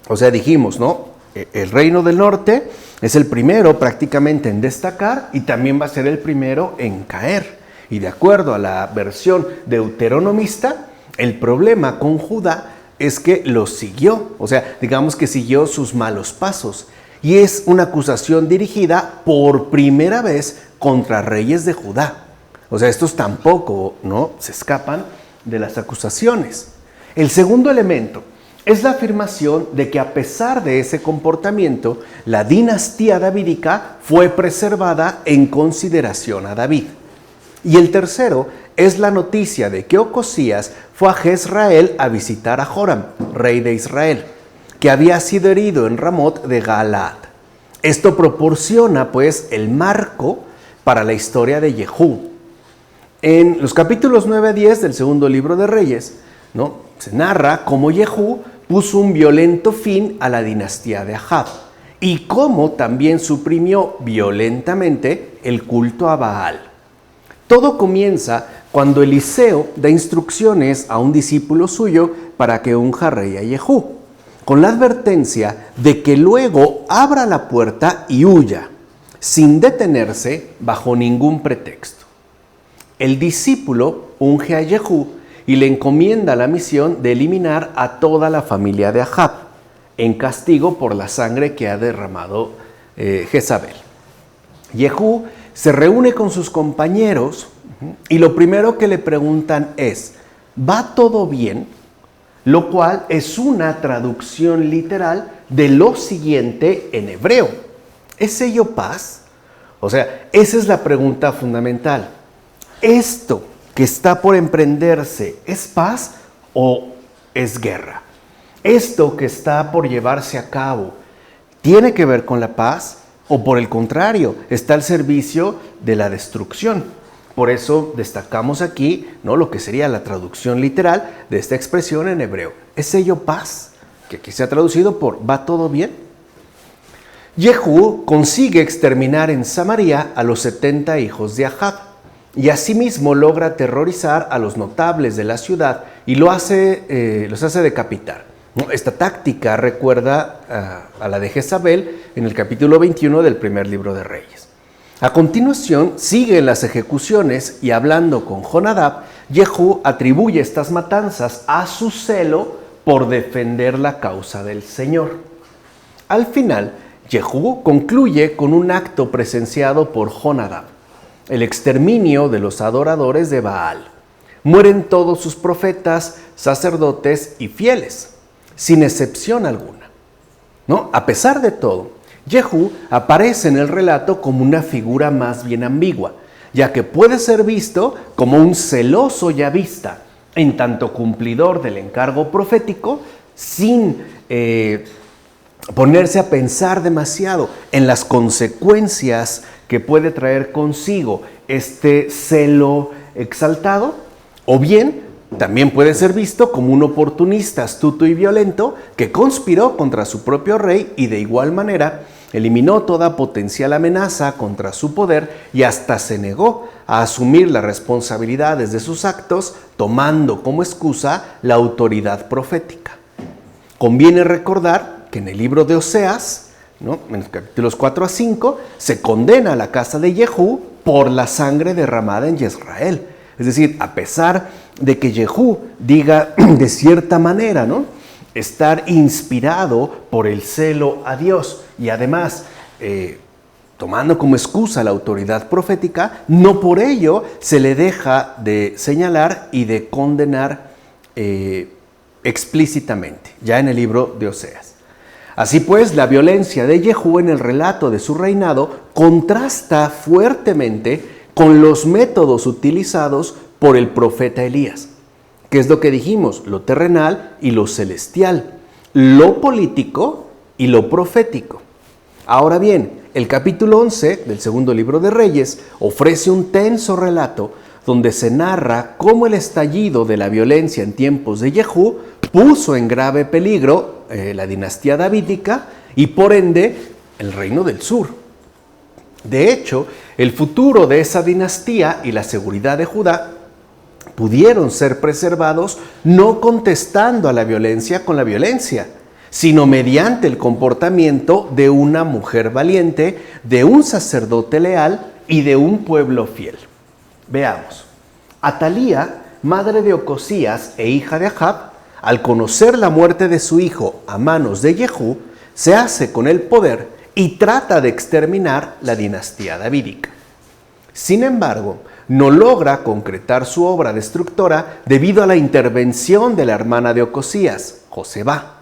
O sea, dijimos, ¿no?, el reino del norte es el primero prácticamente en destacar y también va a ser el primero en caer. Y de acuerdo a la versión deuteronomista, el problema con Judá es que los siguió, o sea, digamos que siguió sus malos pasos. Y es una acusación dirigida por primera vez contra reyes de Judá. O sea, estos tampoco, ¿no?, se escapan de las acusaciones. El segundo elemento es la afirmación de que a pesar de ese comportamiento, la dinastía davídica fue preservada en consideración a David. Y el tercero es la noticia de que Ocosías fue a Jezreel a visitar a Joram, rey de Israel, que había sido herido en Ramot de Galaad. Esto proporciona pues el marco para la historia de Jehú. En los capítulos 9 a 10 del segundo libro de Reyes, ¿no?, se narra cómo Jehú puso un violento fin a la dinastía de Ahab y cómo también suprimió violentamente el culto a Baal. Todo comienza cuando Eliseo da instrucciones a un discípulo suyo para que unja rey a Jehú, con la advertencia de que luego abra la puerta y huya, sin detenerse bajo ningún pretexto. El discípulo unge a Jehú y le encomienda la misión de eliminar a toda la familia de Ahab, en castigo por la sangre que ha derramado Jezabel. Jehú se reúne con sus compañeros y lo primero que le preguntan es, ¿va todo bien? Lo cual es una traducción literal de lo siguiente en hebreo. ¿Es ello paz? O sea, esa es la pregunta fundamental. ¿Esto que está por emprenderse es paz o es guerra? ¿Esto que está por llevarse a cabo tiene que ver con la paz o por el contrario, está al servicio de la destrucción? Por eso destacamos aquí, ¿no?, lo que sería la traducción literal de esta expresión en hebreo. ¿Es ello paz? Que aquí se ha traducido por ¿va todo bien? Jehú consigue exterminar en Samaria a los 70 hijos de Ahab y asimismo logra aterrorizar a los notables de la ciudad y los hace decapitar. ¿No? Esta táctica recuerda a la de Jezabel en el capítulo 21 del primer libro de Reyes. A continuación, siguen las ejecuciones y hablando con Jonadab, Jehú atribuye estas matanzas a su celo por defender la causa del Señor. Al final, Jehú concluye con un acto presenciado por Jonadab, el exterminio de los adoradores de Baal. Mueren todos sus profetas, sacerdotes y fieles, sin excepción alguna. ¿No? A pesar de todo, Jehú aparece en el relato como una figura más bien ambigua, ya que puede ser visto como un celoso yavista, en tanto cumplidor del encargo profético, sin ponerse a pensar demasiado en las consecuencias que puede traer consigo este celo exaltado, o bien también puede ser visto como un oportunista astuto y violento que conspiró contra su propio rey y de igual manera eliminó toda potencial amenaza contra su poder y hasta se negó a asumir las responsabilidades de sus actos, tomando como excusa la autoridad profética. Conviene recordar que en el libro de Oseas, ¿no?, en los capítulos 4 a 5, se condena a la casa de Jehú por la sangre derramada en Jezreel. Es decir, a pesar de que Jehú diga de cierta manera, ¿no?, estar inspirado por el celo a Dios y además tomando como excusa la autoridad profética, no por ello se le deja de señalar y de condenar explícitamente, ya en el libro de Oseas. Así pues, la violencia de Jehú en el relato de su reinado contrasta fuertemente con los métodos utilizados por el profeta Elías, que es lo que dijimos, lo terrenal y lo celestial, lo político y lo profético. Ahora bien, el capítulo 11 del segundo libro de Reyes ofrece un tenso relato donde se narra cómo el estallido de la violencia en tiempos de Jehú puso en grave peligro la dinastía davídica y por ende el reino del sur. De hecho, el futuro de esa dinastía y la seguridad de Judá pudieron ser preservados no contestando a la violencia con la violencia, sino mediante el comportamiento de una mujer valiente, de un sacerdote leal y de un pueblo fiel. Veamos. Atalía, madre de Ocosías e hija de Ahab, al conocer la muerte de su hijo a manos de Jehú, se hace con el poder y trata de exterminar la dinastía davídica. Sin embargo, no logra concretar su obra destructora debido a la intervención de la hermana de Ocosías, Joseba,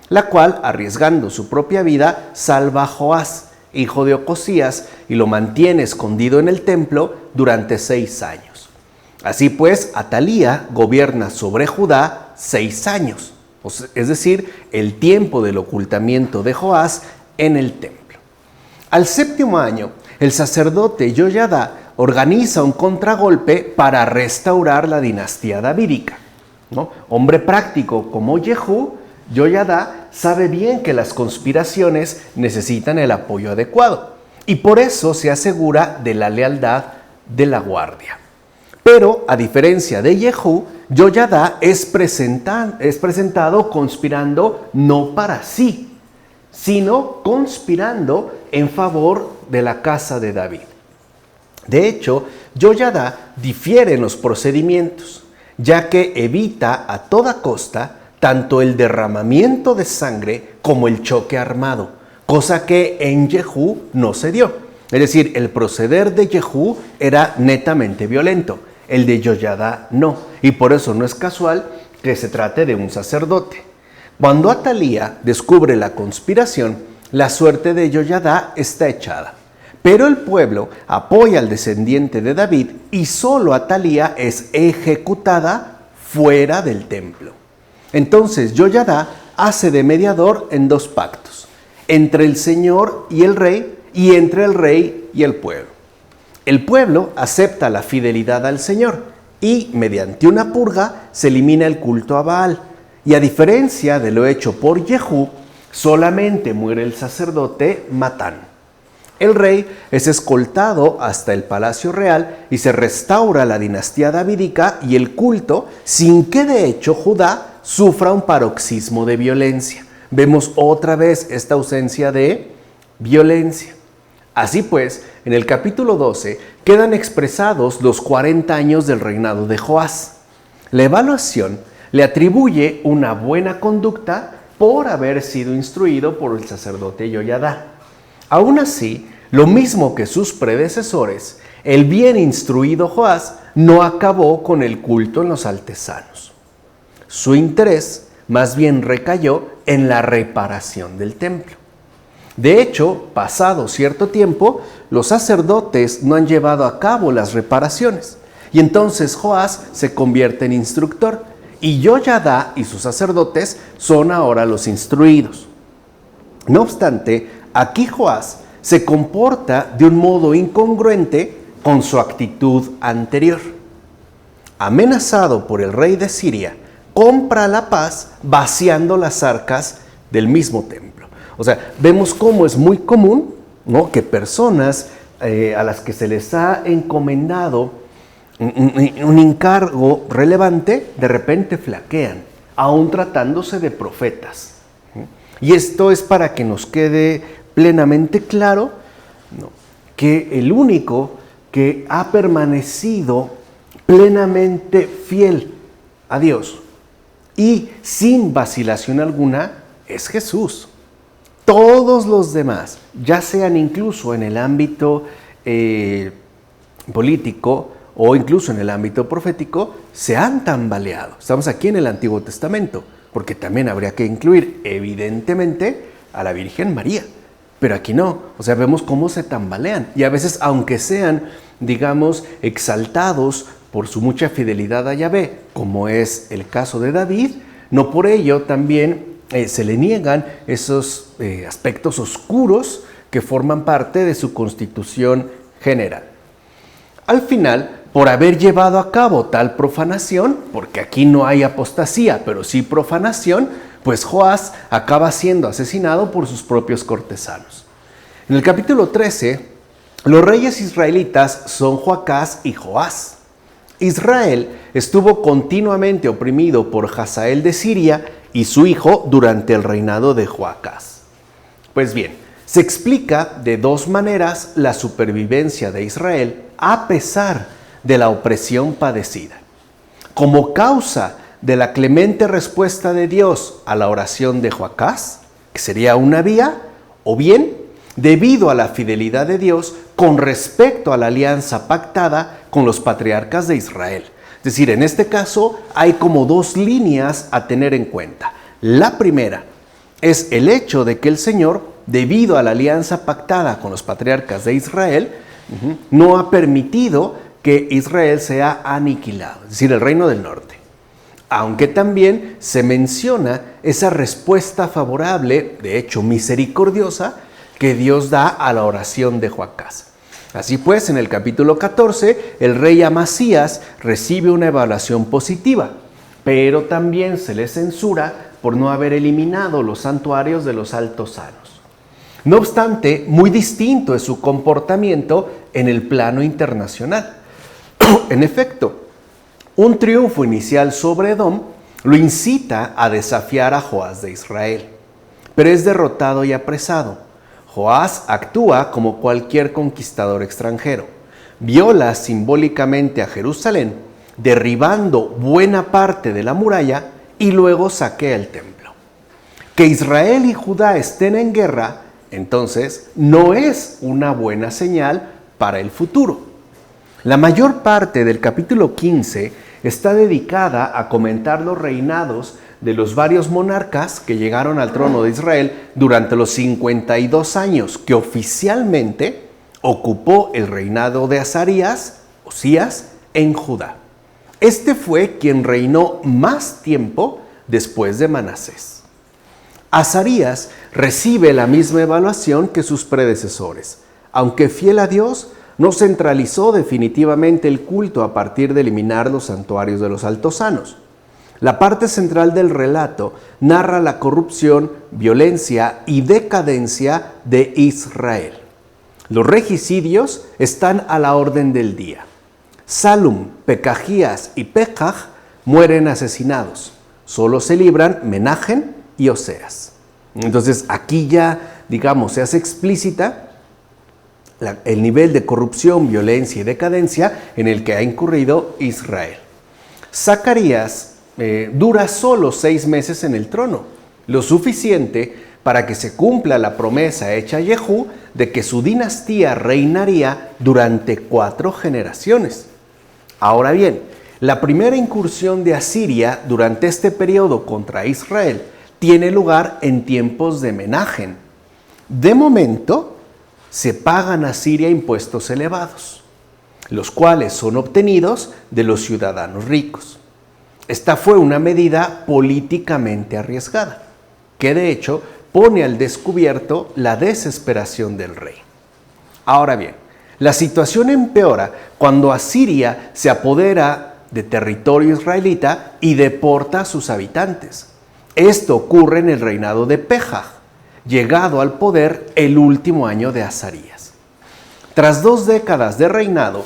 la cual, arriesgando su propia vida, salva a Joás, hijo de Ocosías, y lo mantiene escondido en el templo durante 6 años. Así pues, Atalía gobierna sobre Judá 6 años, es decir, el tiempo del ocultamiento de Joás en el templo. Al 7º año, el sacerdote Joyadá organiza un contragolpe para restaurar la dinastía davídica, ¿no? Hombre práctico como Jehú, Joyadá sabe bien que las conspiraciones necesitan el apoyo adecuado y por eso se asegura de la lealtad de la guardia. Pero, a diferencia de Jehú, Joyadá es presentado conspirando no para sí, sino conspirando en favor de la casa de David. De hecho, Joyadá difiere en los procedimientos, ya que evita a toda costa tanto el derramamiento de sangre como el choque armado, cosa que en Jehú no se dio. Es decir, el proceder de Jehú era netamente violento, el de Joyadá no, y por eso no es casual que se trate de un sacerdote. Cuando Atalía descubre la conspiración, la suerte de Joyadá está echada. Pero el pueblo apoya al descendiente de David y solo Atalía es ejecutada fuera del templo. Entonces Joyadá hace de mediador en 2 pactos, entre el Señor y el rey y entre el rey y el pueblo. El pueblo acepta la fidelidad al Señor y mediante una purga se elimina el culto a Baal. Y a diferencia de lo hecho por Jehú, solamente muere el sacerdote Matán. El rey es escoltado hasta el palacio real y se restaura la dinastía davídica y el culto, sin que de hecho Judá sufra un paroxismo de violencia. Vemos otra vez esta ausencia de violencia. Así pues, en el capítulo 12 quedan expresados los 40 años del reinado de Joás. La evaluación le atribuye una buena conducta por haber sido instruido por el sacerdote Yoyadá. Aún así, lo mismo que sus predecesores, el bien instruido Joás no acabó con el culto en los artesanos. Su interés más bien recayó en la reparación del templo. De hecho, pasado cierto tiempo, los sacerdotes no han llevado a cabo las reparaciones y entonces Joás se convierte en instructor y Yoyadá y sus sacerdotes son ahora los instruidos. No obstante, aquí Joás se comporta de un modo incongruente con su actitud anterior. Amenazado por el rey de Siria, compra la paz vaciando las arcas del mismo templo. O sea, vemos cómo es muy común, ¿no?, que personas a las que se les ha encomendado un encargo relevante, de repente flaquean, aún tratándose de profetas. Y esto es para que nos quede plenamente claro, ¿no?, que el único que ha permanecido plenamente fiel a Dios y sin vacilación alguna es Jesús. Todos los demás, ya sean incluso en el ámbito político o incluso en el ámbito profético, se han tambaleado. Estamos aquí en el Antiguo Testamento, porque también habría que incluir, evidentemente, a la Virgen María. Pero aquí no, o sea, vemos cómo se tambalean. Y a veces, aunque sean, digamos, exaltados por su mucha fidelidad a Yahvé, como es el caso de David, no por ello también se le niegan esos aspectos oscuros que forman parte de su constitución general. Al final, por haber llevado a cabo tal profanación, porque aquí no hay apostasía, pero sí profanación, pues Joás acaba siendo asesinado por sus propios cortesanos. En el capítulo 13, los reyes israelitas son Joacás y Joás. Israel estuvo continuamente oprimido por Hazael de Siria y su hijo durante el reinado de Joacás. Pues bien, se explica de dos maneras la supervivencia de Israel a pesar de la opresión padecida. Como causa de la clemente respuesta de Dios a la oración de Joacás, que sería una vía, o bien debido a la fidelidad de Dios con respecto a la alianza pactada con los patriarcas de Israel. Es decir, en este caso hay como dos líneas a tener en cuenta. La primera es el hecho de que el Señor, debido a la alianza pactada con los patriarcas de Israel, no ha permitido que Israel sea aniquilado, es decir, el reino del norte. Aunque también se menciona esa respuesta favorable, de hecho misericordiosa, que Dios da a la oración de Joacás. Así pues, en el capítulo 14, el rey Amasías recibe una evaluación positiva, pero también se le censura por no haber eliminado los santuarios de los altosanos. No obstante, muy distinto es su comportamiento en el plano internacional. En efecto, un triunfo inicial sobre Edom lo incita a desafiar a Joás de Israel, pero es derrotado y apresado. Joás actúa como cualquier conquistador extranjero. Viola simbólicamente a Jerusalén, derribando buena parte de la muralla y luego saquea el templo. Que Israel y Judá estén en guerra, entonces, no es una buena señal para el futuro. La mayor parte del capítulo 15 está dedicada a comentar los reinados de los varios monarcas que llegaron al trono de Israel durante los 52 años que oficialmente ocupó el reinado de Osías, en Judá. Este fue quien reinó más tiempo después de Manasés. Azarías recibe la misma evaluación que sus predecesores. Aunque fiel a Dios, no centralizó definitivamente el culto a partir de eliminar los santuarios de los altosanos. La parte central del relato narra la corrupción, violencia y decadencia de Israel. Los regicidios están a la orden del día. Salum, Pekajías y Pekaj mueren asesinados. solo se libran Menahem y Oseas. Entonces aquí ya, digamos, se hace explícita el nivel de corrupción, violencia y decadencia en el que ha incurrido Israel. Zacarías dura solo 6 meses en el trono, lo suficiente para que se cumpla la promesa hecha a Jehú de que su dinastía reinaría durante 4 generaciones. Ahora bien, la primera incursión de Asiria durante este periodo contra Israel tiene lugar en tiempos de Menahem. De momento, se pagan a Siria impuestos elevados, los cuales son obtenidos de los ciudadanos ricos. Esta fue una medida políticamente arriesgada, que de hecho pone al descubierto la desesperación del rey. Ahora bien, la situación empeora cuando Asiria se apodera de territorio israelita y deporta a sus habitantes. Esto ocurre en el reinado de Pejaj, llegado al poder el último año de Azarías. Tras 2 décadas de reinado,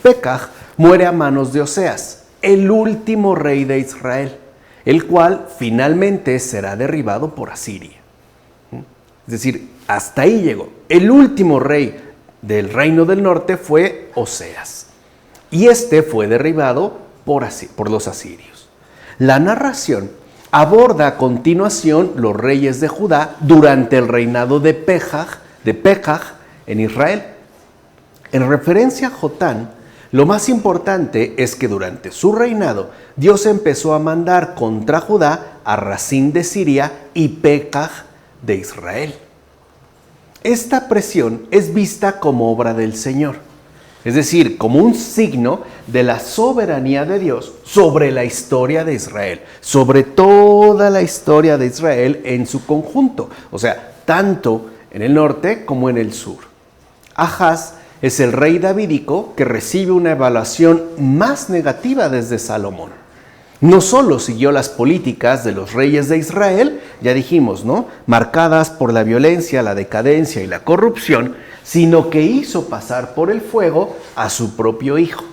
Pekaj muere a manos de Oseas, el último rey de Israel, el cual finalmente será derribado por Asiria. Es decir, hasta ahí llegó. El último rey del reino del norte fue Oseas, y este fue derribado por los asirios. La narración aborda a continuación los reyes de Judá durante el reinado de Pekaj en Israel. En referencia a Jotán, lo más importante es que durante su reinado Dios empezó a mandar contra Judá a Razín de Siria y Pekaj de Israel. Esta presión es vista como obra del Señor, es decir, como un signo de la soberanía de Dios sobre la historia de Israel, sobre toda la historia de Israel en su conjunto, o sea, tanto en el norte como en el sur. Ahaz es el rey davídico que recibe una evaluación más negativa desde Salomón. No solo siguió las políticas de los reyes de Israel, ya dijimos, ¿no?, marcadas por la violencia, la decadencia y la corrupción, sino que hizo pasar por el fuego a su propio hijo.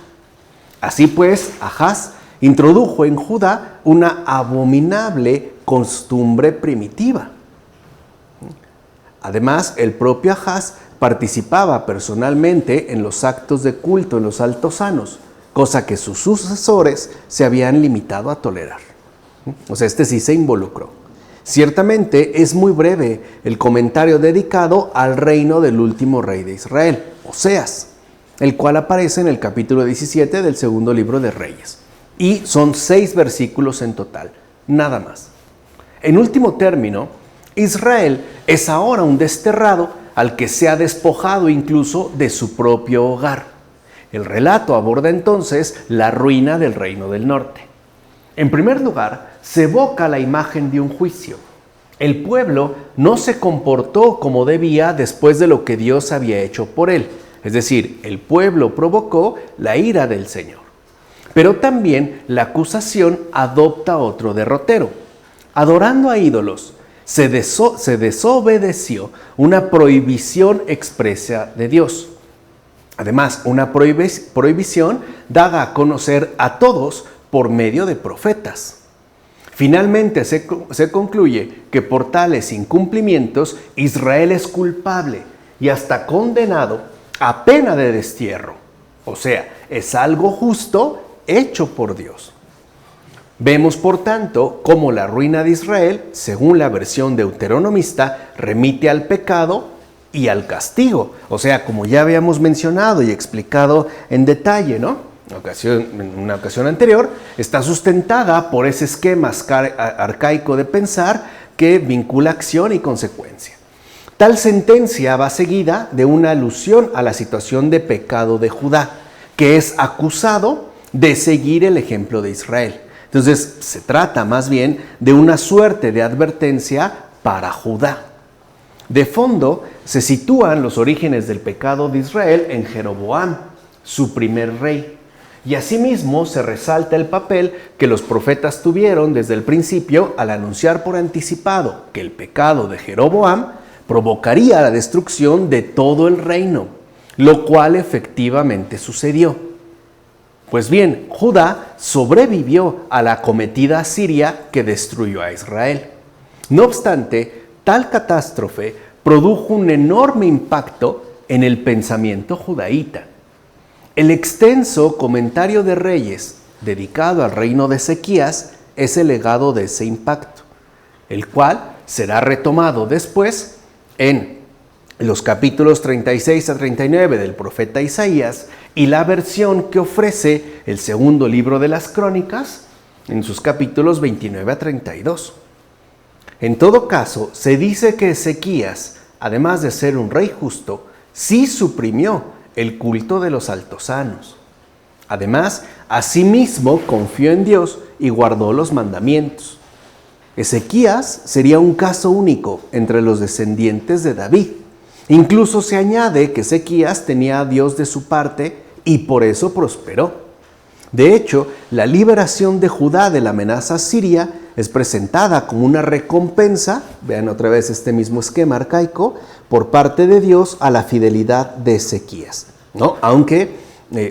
Así pues, Ahaz introdujo en Judá una abominable costumbre primitiva. Además, el propio Ahaz participaba personalmente en los actos de culto en los altosanos, cosa que sus sucesores se habían limitado a tolerar. O sea, este sí se involucró. Ciertamente es muy breve el comentario dedicado al reino del último rey de Israel, Oseas, el cual aparece en el capítulo 17 del segundo libro de Reyes. Y son 6 versículos en total, nada más. En último término, Israel es ahora un desterrado al que se ha despojado incluso de su propio hogar. El relato aborda entonces la ruina del reino del norte. En primer lugar, se evoca la imagen de un juicio. El pueblo no se comportó como debía después de lo que Dios había hecho por él. Es decir, el pueblo provocó la ira del Señor. Pero también la acusación adopta otro derrotero. Adorando a ídolos, se desobedeció una prohibición expresa de Dios. Además, una prohibición dada a conocer a todos por medio de profetas. Finalmente se concluye que por tales incumplimientos Israel es culpable y hasta condenado a pena de destierro. O sea, es algo justo hecho por Dios. Vemos, por tanto, cómo la ruina de Israel, según la versión deuteronomista, remite al pecado y al castigo. O sea, como ya habíamos mencionado y explicado en detalle, ¿no?, en una ocasión anterior, está sustentada por ese esquema arcaico de pensar que vincula acción y consecuencia. Tal sentencia va seguida de una alusión a la situación de pecado de Judá, que es acusado de seguir el ejemplo de Israel. Entonces, se trata más bien de una suerte de advertencia para Judá. De fondo, se sitúan los orígenes del pecado de Israel en Jeroboam, su primer rey. Y asimismo se resalta el papel que los profetas tuvieron desde el principio al anunciar por anticipado que el pecado de Jeroboam provocaría la destrucción de todo el reino, lo cual efectivamente sucedió. Pues bien, Judá sobrevivió a la acometida asiria que destruyó a Israel. No obstante, tal catástrofe produjo un enorme impacto en el pensamiento judaíta. El extenso Comentario de Reyes, dedicado al reino de Ezequías, es el legado de ese impacto, el cual será retomado después en los capítulos 36 a 39 del profeta Isaías y la versión que ofrece el segundo libro de las Crónicas en sus capítulos 29 a 32. En todo caso, se dice que Ezequías, además de ser un rey justo, sí suprimió el culto de los altosanos. Además, asimismo confió en Dios y guardó los mandamientos. Ezequías sería un caso único entre los descendientes de David. Incluso se añade que Ezequías tenía a Dios de su parte y por eso prosperó. De hecho, la liberación de Judá de la amenaza siria es presentada como una recompensa, vean otra vez este mismo esquema arcaico, por parte de Dios a la fidelidad de Ezequías, ¿no? Aunque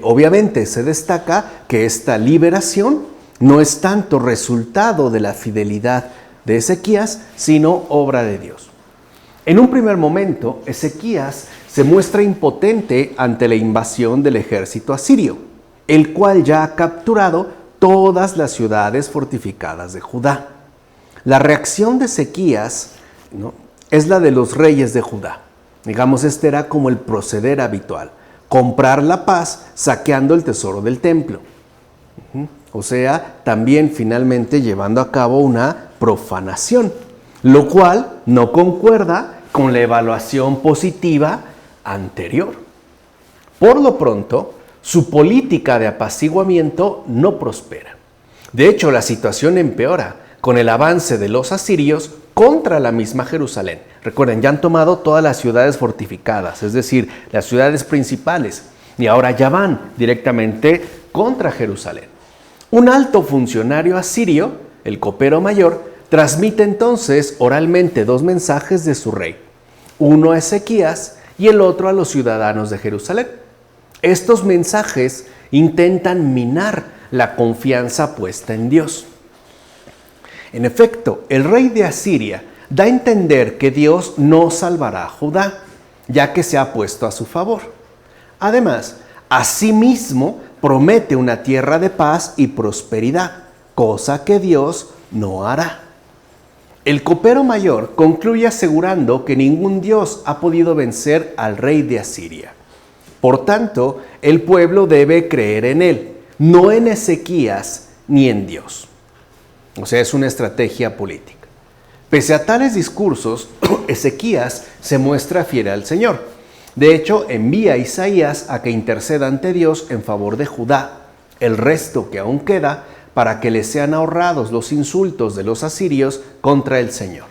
obviamente se destaca que esta liberación no es tanto resultado de la fidelidad de Ezequías, sino obra de Dios. En un primer momento, Ezequías se muestra impotente ante la invasión del ejército asirio, el cual ya ha capturado todas las ciudades fortificadas de Judá. La reacción de Ezequías, ¿no?, es la de los reyes de Judá. Digamos, este era como el proceder habitual: comprar la paz saqueando el tesoro del templo. O sea, también finalmente llevando a cabo una profanación, lo cual no concuerda con la evaluación positiva anterior. Por lo pronto, su política de apaciguamiento no prospera. De hecho, la situación empeora con el avance de los asirios contra la misma Jerusalén. Recuerden, ya han tomado todas las ciudades fortificadas, es decir, las ciudades principales, y ahora ya van directamente contra Jerusalén. Un alto funcionario asirio, el copero mayor, transmite entonces oralmente dos mensajes de su rey, uno a Ezequías y el otro a los ciudadanos de Jerusalén. Estos mensajes intentan minar la confianza puesta en Dios. En efecto, el rey de Asiria da a entender que Dios no salvará a Judá, ya que se ha puesto a su favor. Además, asimismo promete una tierra de paz y prosperidad, cosa que Dios no hará. El copero mayor concluye asegurando que ningún Dios ha podido vencer al rey de Asiria. Por tanto, el pueblo debe creer en él, no en Ezequías ni en Dios. O sea, es una estrategia política. Pese a tales discursos, Ezequías se muestra fiel al Señor. De hecho, envía a Isaías a que interceda ante Dios en favor de Judá, el resto que aún queda, para que le sean ahorrados los insultos de los asirios contra el Señor.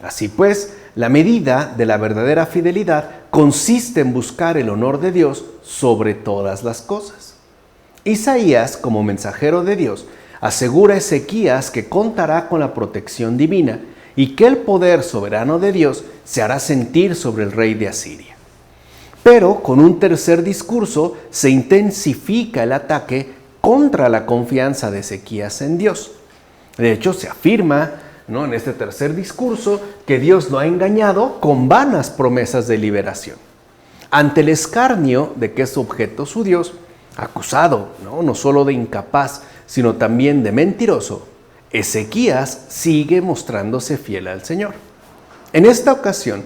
Así pues, la medida de la verdadera fidelidad consiste en buscar el honor de Dios sobre todas las cosas. Isaías, como mensajero de Dios, asegura a Ezequías que contará con la protección divina y que el poder soberano de Dios se hará sentir sobre el rey de Asiria. Pero con un tercer discurso se intensifica el ataque contra la confianza de Ezequías en Dios. De hecho, se afirma, ¿no?, en este tercer discurso, que Dios lo ha engañado con vanas promesas de liberación. Ante el escarnio de que es objeto su Dios, acusado, no solo de incapaz, sino también de mentiroso, Ezequías sigue mostrándose fiel al Señor. En esta ocasión,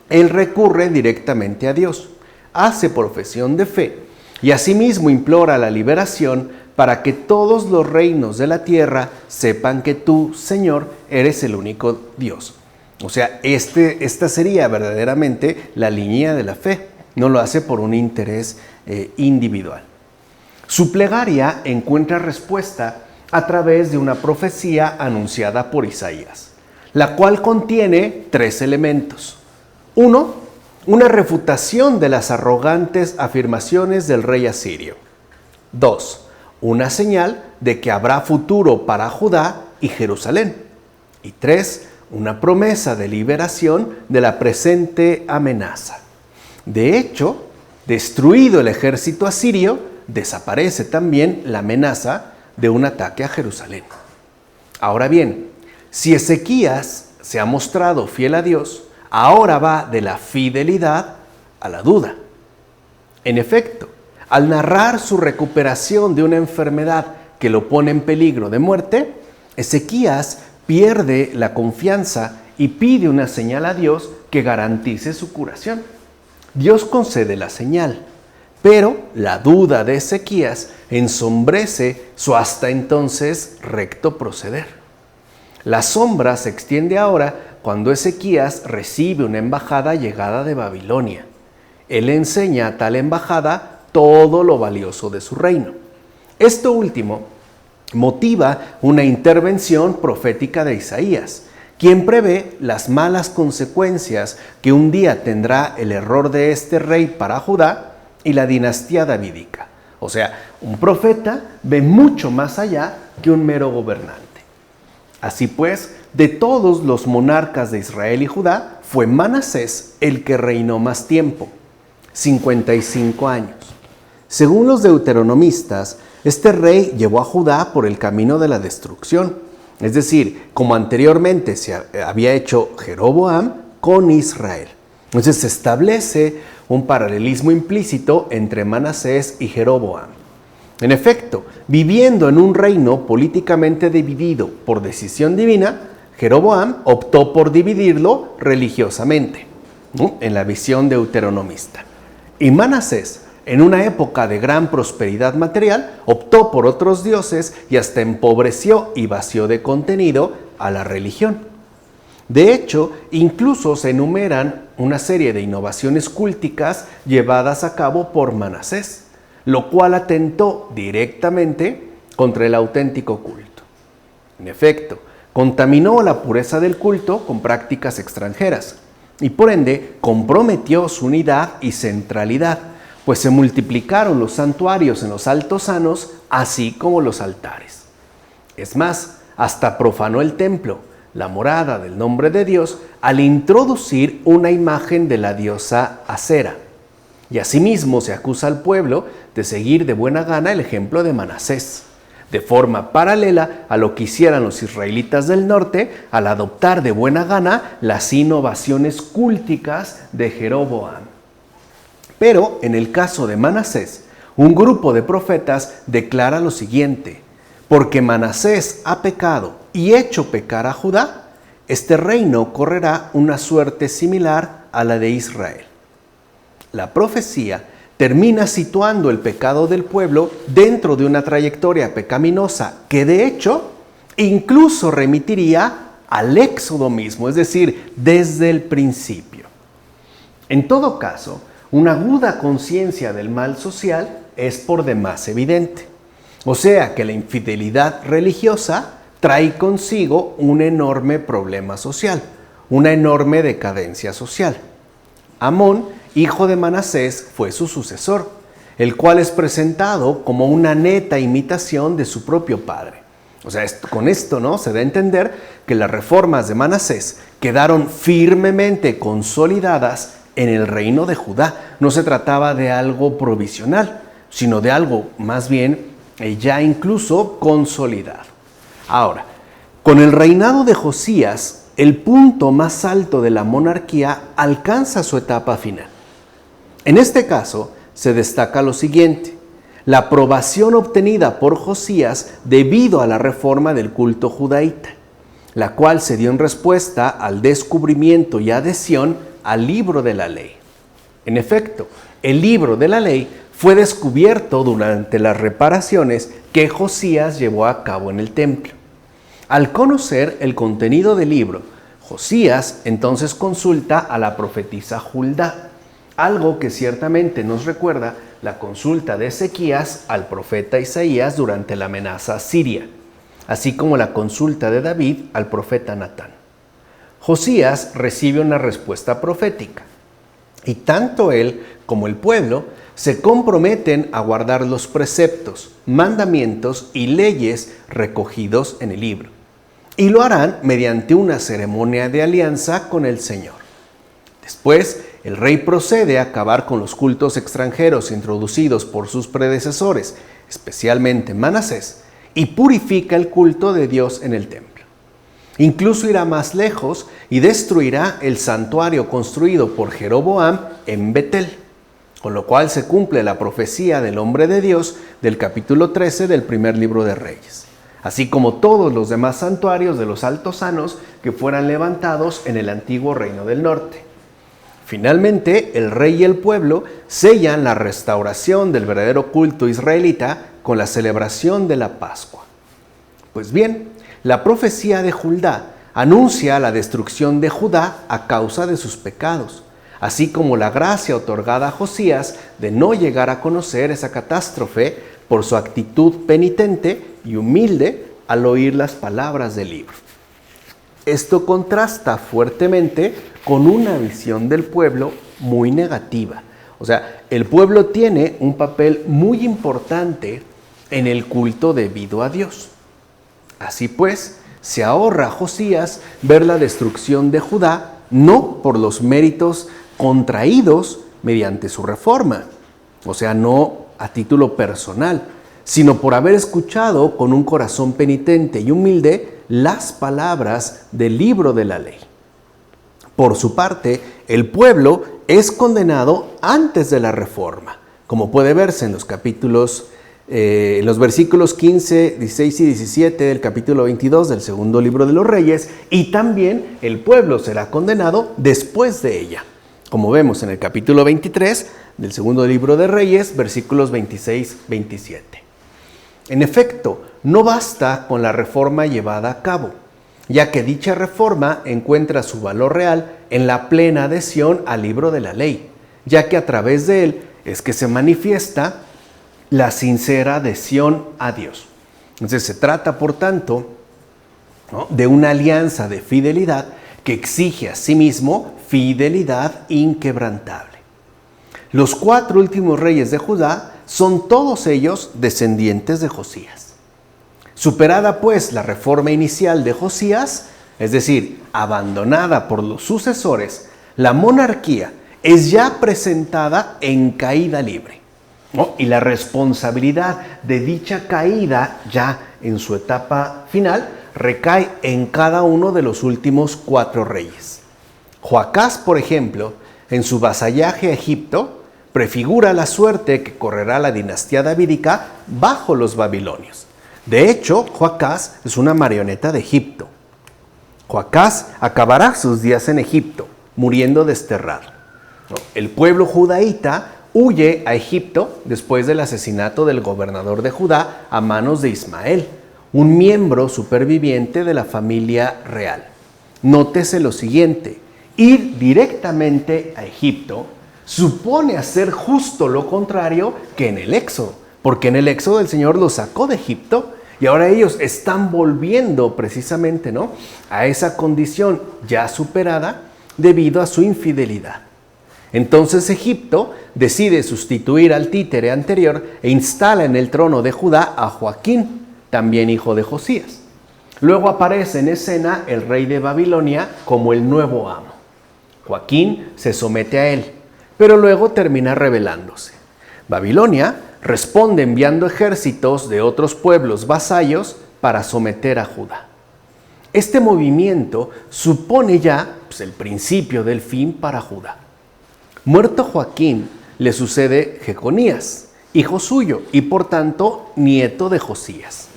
él recurre directamente a Dios, hace profesión de fe y asimismo implora la liberación para que todos los reinos de la tierra sepan que tú, Señor, eres el único Dios. O sea, esta sería verdaderamente la línea de la fe. No lo hace por un interés individual. Su plegaria encuentra respuesta a través de una profecía anunciada por Isaías, la cual contiene tres elementos. Uno, una refutación de las arrogantes afirmaciones del rey asirio. 2, una señal de que habrá futuro para Judá y Jerusalén. Y 3, una promesa de liberación de la presente amenaza. De hecho, destruido el ejército asirio, desaparece también la amenaza de un ataque a Jerusalén. Ahora bien, si Ezequías se ha mostrado fiel a Dios, ahora va de la fidelidad a la duda. En efecto, al narrar su recuperación de una enfermedad que lo pone en peligro de muerte, Ezequías pierde la confianza y pide una señal a Dios que garantice su curación. Dios concede la señal, pero la duda de Ezequías ensombrece su hasta entonces recto proceder. La sombra se extiende ahora cuando Ezequías recibe una embajada llegada de Babilonia. Él enseña a tal embajada todo lo valioso de su reino. Esto último motiva una intervención profética de Isaías, quien prevé las malas consecuencias que un día tendrá el error de este rey para Judá y la dinastía davídica. O sea, un profeta ve mucho más allá que un mero gobernante. Así pues, de todos los monarcas de Israel y Judá, fue Manasés el que reinó más tiempo, 55 años. Según los deuteronomistas, este rey llevó a Judá por el camino de la destrucción, es decir, como anteriormente se había hecho Jeroboam con Israel. Entonces se establece un paralelismo implícito entre Manasés y Jeroboam. En efecto, viviendo en un reino políticamente dividido por decisión divina, Jeroboam optó por dividirlo religiosamente, ¿no?, en la visión deuteronomista. Y Manasés, en una época de gran prosperidad material, optó por otros dioses y hasta empobreció y vació de contenido a la religión. De hecho, incluso se enumeran una serie de innovaciones cúlticas llevadas a cabo por Manasés, lo cual atentó directamente contra el auténtico culto. En efecto, contaminó la pureza del culto con prácticas extranjeras y por ende comprometió su unidad y centralidad, pues se multiplicaron los santuarios en los altosanos, así como los altares. Es más, hasta profanó el templo, la morada del nombre de Dios, al introducir una imagen de la diosa Acera. Y asimismo se acusa al pueblo de seguir de buena gana el ejemplo de Manasés, de forma paralela a lo que hicieran los israelitas del norte al adoptar de buena gana las innovaciones cúlticas de Jeroboam. Pero en el caso de Manasés, un grupo de profetas declara lo siguiente: porque Manasés ha pecado y hecho pecar a Judá, este reino correrá una suerte similar a la de Israel. La profecía termina situando el pecado del pueblo dentro de una trayectoria pecaminosa que de hecho incluso remitiría al Éxodo mismo, es decir, desde el principio. En todo caso, una aguda conciencia del mal social es por demás evidente. O sea que la infidelidad religiosa trae consigo un enorme problema social, una enorme decadencia social. Amón, hijo de Manasés, fue su sucesor, el cual es presentado como una neta imitación de su propio padre. O sea, con esto, ¿no?, se da a entender que las reformas de Manasés quedaron firmemente consolidadas en el reino de Judá. No se trataba de algo provisional, sino de algo más bien ya incluso consolidado. Ahora, con el reinado de Josías, el punto más alto de la monarquía alcanza su etapa final. En este caso, se destaca lo siguiente: la aprobación obtenida por Josías debido a la reforma del culto judaíta, la cual se dio en respuesta al descubrimiento y adhesión al libro de la ley. En efecto, el libro de la ley fue descubierto durante las reparaciones que Josías llevó a cabo en el templo. Al conocer el contenido del libro, Josías entonces consulta a la profetisa Hulda, algo que ciertamente nos recuerda la consulta de Ezequías al profeta Isaías durante la amenaza siria, así como la consulta de David al profeta Natán. Josías recibe una respuesta profética, y tanto él como el pueblo se comprometen a guardar los preceptos, mandamientos y leyes recogidos en el libro, y lo harán mediante una ceremonia de alianza con el Señor. Después, el rey procede a acabar con los cultos extranjeros introducidos por sus predecesores, especialmente Manasés, y purifica el culto de Dios en el templo. Incluso irá más lejos y destruirá el santuario construido por Jeroboam en Betel, con lo cual se cumple la profecía del hombre de Dios del capítulo 13 del primer libro de Reyes, así como todos los demás santuarios de los altosanos que fueran levantados en el antiguo reino del norte. Finalmente, el rey y el pueblo sellan la restauración del verdadero culto israelita con la celebración de la Pascua. Pues bien, la profecía de Juldá anuncia la destrucción de Judá a causa de sus pecados, así como la gracia otorgada a Josías de no llegar a conocer esa catástrofe por su actitud penitente y humilde al oír las palabras del libro. Esto contrasta fuertemente con una visión del pueblo muy negativa. O sea, el pueblo tiene un papel muy importante en el culto debido a Dios. Así pues, se ahorra a Josías ver la destrucción de Judá no por los méritos contraídos mediante su reforma, o sea, no a título personal, sino por haber escuchado con un corazón penitente y humilde las palabras del libro de la ley. Por su parte, el pueblo es condenado antes de la reforma, como puede verse en los versículos 15, 16 y 17 del capítulo 22 del segundo libro de los Reyes, y también el pueblo será condenado después de ella, como vemos en el capítulo 23 del segundo libro de Reyes, versículos 26-27. En efecto, no basta con la reforma llevada a cabo, ya que dicha reforma encuentra su valor real en la plena adhesión al libro de la ley, ya que a través de él es que se manifiesta la sincera adhesión a Dios. Entonces se trata, por tanto, ¿no?, de una alianza de fidelidad que exige a sí mismo fidelidad inquebrantable. Los 4 últimos reyes de Judá son todos ellos descendientes de Josías. Superada pues la reforma inicial de Josías, es decir, abandonada por los sucesores, la monarquía es ya presentada en caída libre, ¿no? Y la responsabilidad de dicha caída ya en su etapa final recae en cada uno de los últimos 4 reyes. Joacás, por ejemplo, en su vasallaje a Egipto, prefigura la suerte que correrá la dinastía davídica bajo los babilonios. De hecho, Joacás es una marioneta de Egipto. Joacás acabará sus días en Egipto, muriendo desterrado. El pueblo judaíta huye a Egipto después del asesinato del gobernador de Judá a manos de Ismael, un miembro superviviente de la familia real. Nótese lo siguiente: ir directamente a Egipto supone hacer justo lo contrario que en el Éxodo, porque en el Éxodo el Señor los sacó de Egipto y ahora ellos están volviendo precisamente, ¿no?, a esa condición ya superada debido a su infidelidad. Entonces Egipto decide sustituir al títere anterior e instala en el trono de Judá a Joaquín, también hijo de Josías. Luego aparece en escena el rey de Babilonia como el nuevo amo. Joaquín se somete a él, pero luego termina rebelándose. Babilonia responde enviando ejércitos de otros pueblos vasallos para someter a Judá. Este movimiento supone ya el principio del fin para Judá. Muerto Joaquín, le sucede Jeconías, hijo suyo y por tanto nieto de Josías.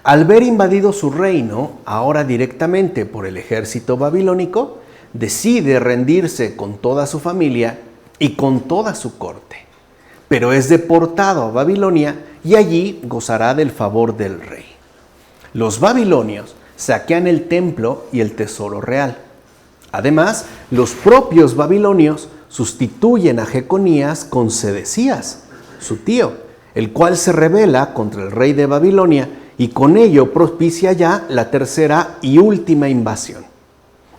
Al ver invadido su reino, ahora directamente por el ejército babilónico, decide rendirse con toda su familia y con toda su corte, pero es deportado a Babilonia y allí gozará del favor del rey. Los babilonios saquean el templo y el tesoro real. Además, los propios babilonios sustituyen a Jeconías con Sedecías, su tío, el cual se rebela contra el rey de Babilonia y con ello propicia ya la tercera y última invasión.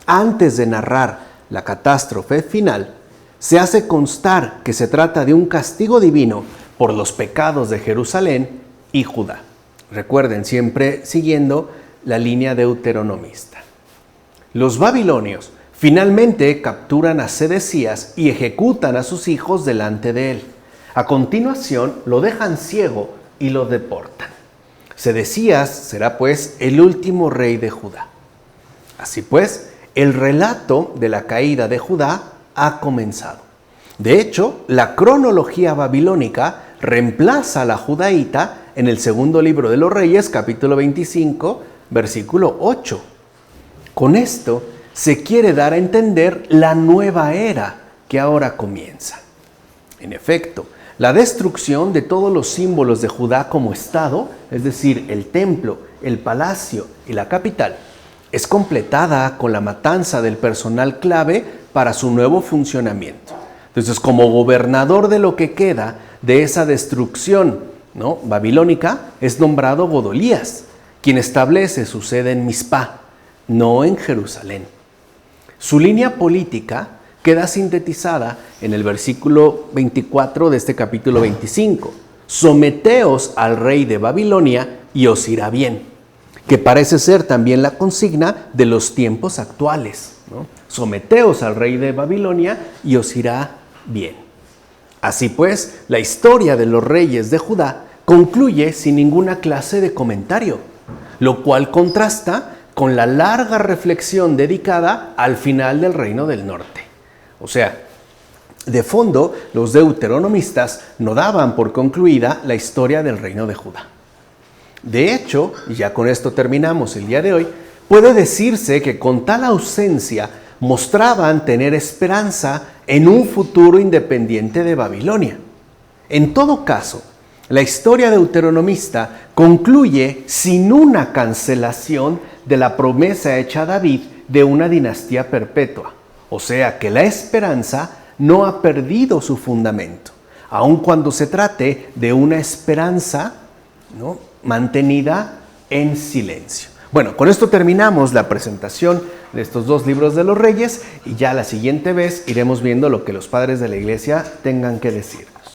Antes de narrar la catástrofe final, se hace constar que se trata de un castigo divino por los pecados de Jerusalén y Judá. Recuerden, siempre siguiendo la línea deuteronomista. Los babilonios Finalmente capturan a Sedecías y ejecutan a sus hijos delante de él. A continuación lo dejan ciego y lo deportan. Sedecías será pues el último rey de Judá. Así pues, el relato de la caída de Judá ha comenzado. De hecho, la cronología babilónica reemplaza a la judaíta en el segundo libro de los Reyes, capítulo 25, versículo 8. Con esto se quiere dar a entender la nueva era que ahora comienza. En efecto, la destrucción de todos los símbolos de Judá como estado, es decir, el templo, el palacio y la capital, es completada con la matanza del personal clave para su nuevo funcionamiento. Entonces, como gobernador de lo que queda de esa destrucción, ¿no?, babilónica, es nombrado Godolías, quien establece su sede en Mizpá, no en Jerusalén. Su línea política queda sintetizada en el versículo 24 de este capítulo 25. Someteos al rey de Babilonia y os irá bien, que parece ser también la consigna de los tiempos actuales, ¿no? Someteos al rey de Babilonia y os irá bien. Así pues, la historia de los reyes de Judá concluye sin ninguna clase de comentario, lo cual contrasta con la larga reflexión dedicada al final del reino del norte. O sea, de fondo, los deuteronomistas no daban por concluida la historia del reino de Judá. De hecho, y ya con esto terminamos el día de hoy, puede decirse que con tal ausencia mostraban tener esperanza en un futuro independiente de Babilonia. En todo caso, la historia deuteronomista concluye sin una cancelación de la promesa hecha a David de una dinastía perpetua. O sea que la esperanza no ha perdido su fundamento, aun cuando se trate de una esperanza, ¿no?, mantenida en silencio. Bueno, con esto terminamos la presentación de estos dos libros de los Reyes y ya la siguiente vez iremos viendo lo que los padres de la iglesia tengan que decirnos.